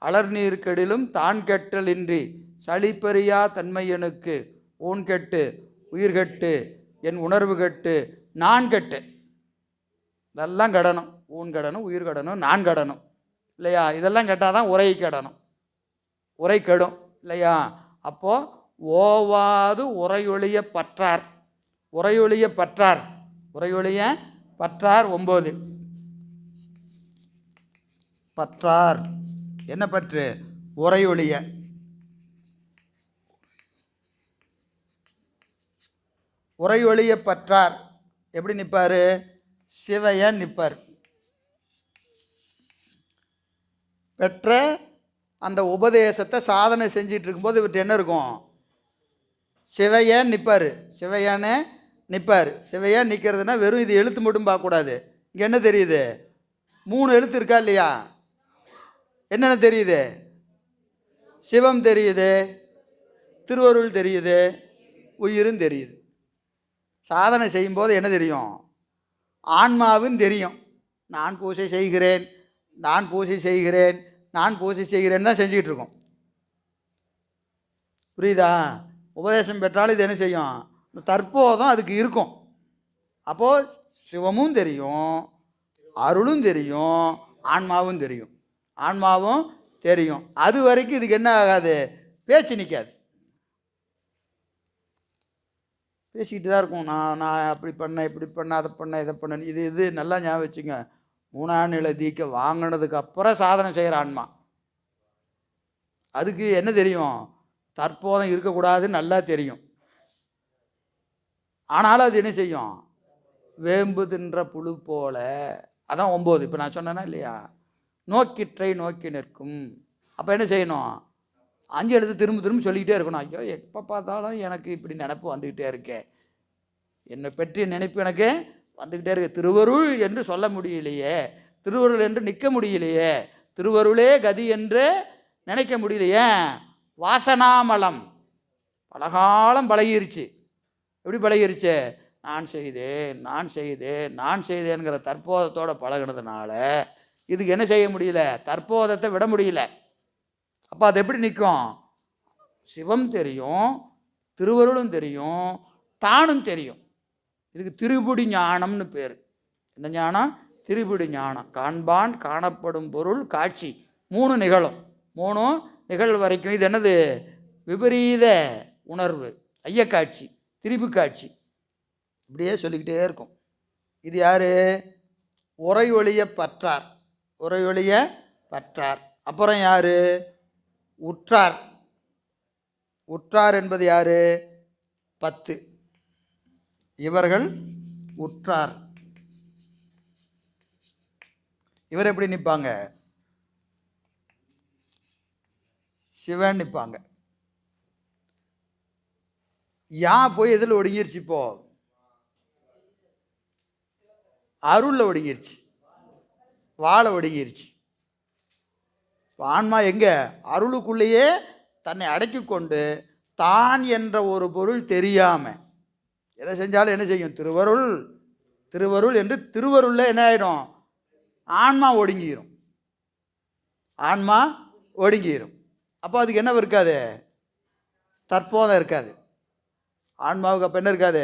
அலர் நீர் கெடிலும் தான் கெட்டல் இன்றி சளிப்பறியா தன்மையனுக்கு ஊன் கெட்டு உயிர் கெட்டு என் உணர்வு கெட்டு நான் கெட்டு. இதெல்லாம் கடணும். ஊன் கடனும், உயிர் கடனும், நான் கடனும் இல்லையா? இதெல்லாம் கேட்டால் தான் உரை கெடணும். உரை கெடும் இல்லையா? அப்போது ஓவாது உரையொழிய பற்றார். உரையொழிய பற்றார். உரையொழிய பற்றார் 9. பற்றார் என்ன பற்று? உரையொழிய. உரையொழிய பற்றார் எப்படி நிற்பார்? சிவைய நிற்பார். பெற்ற அந்த உபதேசத்தை சாதனை செஞ்சிட்டு இருக்கும்போது இவர்கிட்ட என்ன இருக்கும்? சிவையன் நிற்பார். சிவையானே நிற்பார். சிவையான் நிற்கிறதுனா வெறும் இது எழுத்து மட்டும் பார்க்கக்கூடாது. இங்கே என்ன தெரியுது? 3 எழுத்து இருக்கா இல்லையா? என்னென்ன தெரியுது? சிவம் தெரியுது, திருவருள் தெரியுது, உயிரும் தெரியுது. சாதனை செய்யும்போது என்ன தெரியும்? ஆன்மாவும் தெரியும். நான் பூஜை செய்கிறேன், நான் பூஜை செய்கிறேன், நான் பூஜை செய்கிறேன்னு தான் செஞ்சுக்கிட்டு இருக்கோம். புரியுதா? உபதேசம் பெற்றாலும் இது என்ன செய்யும்? தற்போதும் அதுக்கு இருக்கும். அப்போது சிவமும் தெரியும், அருளும் தெரியும், ஆன்மாவும் தெரியும். ஆன்மாவும் தெரியும். அது வரைக்கும் இதுக்கு என்ன ஆகாது? பேச்சு நிற்காது. பேசிக்கிட்டு தான் இருக்கும். நான் அப்படி பண்ணேன், இப்படி பண்ணேன், அதை பண்ணேன், இதை பண்ணேன். இது நல்லா ஞாபகம் வச்சுங்க. 3ஆம் நிலை தீக்க வாங்கினதுக்கு அப்புறம் சாதனை செய்கிற ஆன்மா. அதுக்கு என்ன தெரியும்? தற்போதும் இருக்கக்கூடாதுன்னு நல்லா தெரியும். ஆனாலும் அது என்ன செய்யும்? வேம்பு தின்ற புழு போல. அதான் 9. இப்போ நான் சொன்னேன்னா இல்லையா? நோக்கிற்றை நோக்கி நிற்கும். அப்போ என்ன செய்யணும்? 5 எழுத்து திரும்ப திரும்ப சொல்லிக்கிட்டே இருக்கணும். ஐயோ, எப்போ பார்த்தாலும் எனக்கு இப்படி நினப்பு வந்துக்கிட்டே இருக்கே, என்னை பற்றிய நினைப்பு எனக்கு வந்துக்கிட்டே இருக்கு. திருவருள் என்று சொல்ல முடியலையே, திருவருள் என்று நிற்க முடியலையே, திருவருளே கதி என்று நினைக்க முடியலையே. வாசனாமலம் பலகாலம் பழகிருச்சு. எப்படி பழகிருச்சு? நான் செய்தேன், நான் செய்தேன், நான் செய்தேன்கிற தற்போதத்தோடு பழகினதுனால இதுக்கு என்ன செய்ய முடியல? தற்போதத்தை விட முடியல. அப்போ அது எப்படி நிற்கும்? சிவம் தெரியும், திருவருளும் தெரியும், தானும் தெரியும். இதுக்கு திரிபுடி ஞானம்னு பேர். என்ன ஞானம்? திரிபுடி ஞானம். காண்பான், காணப்படும் பொருள், காட்சி 3 நிகழும். 3 நிகழ்வு வரைக்கும் இது என்னது? விபரீத உணர்வு, ஐயக்காட்சி, திரிபு காட்சி, இப்படியே சொல்லிக்கிட்டே இருக்கும். இது யார்? உரை ஒளிய பற்றார். உரை ஒளிய பற்றார். அப்புறம் யார்? உற்றார். உற்றார் என்பது யார்? 10. இவர்கள் உற்றார். இவர் எப்படி நிற்பாங்க? சிவன் நிற்பாங்க. போய் எதில் ஒடுங்கிருச்சு? இப்போ அருளில் ஒடுங்கிருச்சு, வாழை ஒடுங்கிருச்சு. ஆன்மா எங்கே? அருளுக்குள்ளேயே தன்னை அடக்கி கொண்டு தான் என்ற ஒரு பொருள் தெரியாமல் எதை செஞ்சாலும் என்ன செய்யும்? திருவருள், திருவருள் என்று திருவருளில் என்ன ஆகிடும்? ஆன்மா ஒடுங்கிடும். ஆன்மா ஒடுங்கிடும். அப்போ அதுக்கு என்ன இருக்காது? தற்போதம் இருக்காது. ஆன்மாவுக்கு அப்போ என்ன இருக்காது?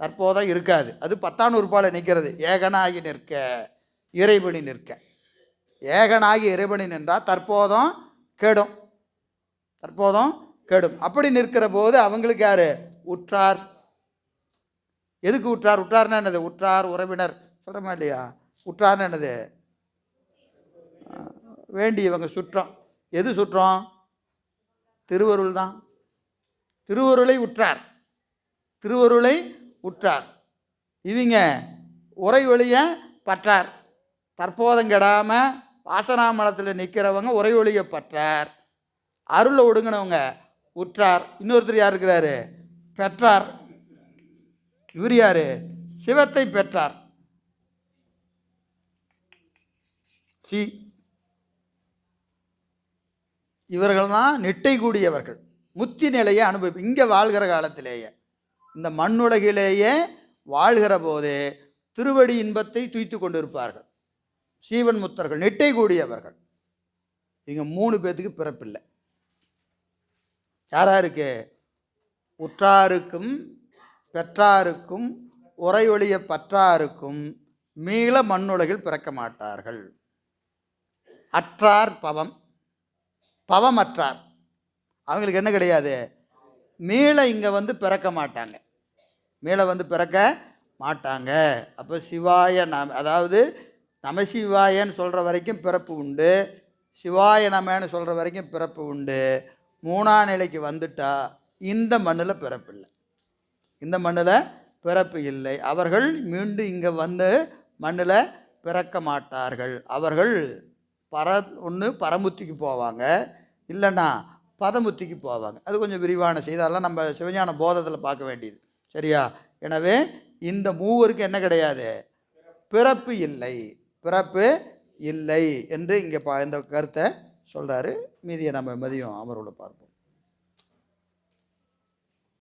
தற்போதம் இருக்காது. அது 10ஆம் நூற்பால நிற்கிறது. ஏகனாகி நிற்க இறைவனி நிற்க. ஏகனாகி இறைவனி நின்றால் தற்போதம் கெடும், தற்போதம் கெடும். அப்படி நிற்கிற போது அவங்களுக்கு யார்? உற்றார். எதுக்கு உற்றார்? உற்றார்னா என்னது? உற்றார் உறவினர் சொல்கிறோமா இல்லையா? உற்றார்னு என்னது? வேண்டியவங்க, சுற்றம். எது சுற்றம்? திருவருள் தான். திருவருளை உற்றார், திருவருளை உற்றார். இவங்க உரை ஒளிய பற்றார். தற்போதம் கெடாமல் வாசனாமலத்தில் நிற்கிறவங்க உரை ஒளிய பற்றார். அருளை ஒடுங்கினவங்க உற்றார். இன்னொருத்தர் யார் இருக்கிறாரு? பெற்றார். இவர் யார்? சிவத்தை பெற்றார். இவர்கள் தான் நிட்டை கூடியவர்கள். முத்தி நிலையை அனுபவி இங்கே வாழ்கிற காலத்திலேயே, இந்த மண்ணுலகிலேயே வாழ்கிற போதே திருவடி இன்பத்தை துய்த்து கொண்டு இருப்பார்கள். சீவன் முத்தர்கள், நிட்டை கூடியவர்கள். இங்கே 3 பேர்த்துக்கு பிறப்பில்லை. யாராருக்கு? உற்றாருக்கும் பெற்றாருக்கும் உரை ஒளிய பற்றாருக்கும் மீள மண்ணுலகில் பிறக்க மாட்டார்கள். அற்றார் பவம், பவம் அற்றார். அவங்களுக்கு என்ன கிடையாது? மீள இங்கே பிறக்க மாட்டாங்க. மீள பிறக்க மாட்டாங்க. அப்போ சிவாய அதாவது நமசிவாயன்னு சொல்கிற வரைக்கும் பிறப்பு உண்டு, சிவாய நமன்னு சொல்கிற வரைக்கும் பிறப்பு உண்டு. 3ஆம் நிலைக்கு வந்துட்டா இந்த மண்ணில் பிறப்பில்லை, இந்த மண்ணில் பிறப்பு இல்லை. அவர்கள் மீண்டும் இங்கே மண்ணில் பிறக்க மாட்டார்கள். அவர்கள் ஒன்று பரமுத்திக்கு போவாங்க, இல்லைன்னா பதமுத்திக்கு போவாங்க. அது கொஞ்சம் விரிவான செய்தாலாம் நம்ம சிவஞான போதத்தில் பார்க்க வேண்டியது. சரியா? எனவே இந்த 3 என்ன கிடையாது? பிறப்பு இல்லை, பிறப்பு இல்லை என்று இங்கே இந்த கருத்தை சொல்கிறாரு. மீதியை நம்ம மதியம் அமர்வில் பார்ப்போம்.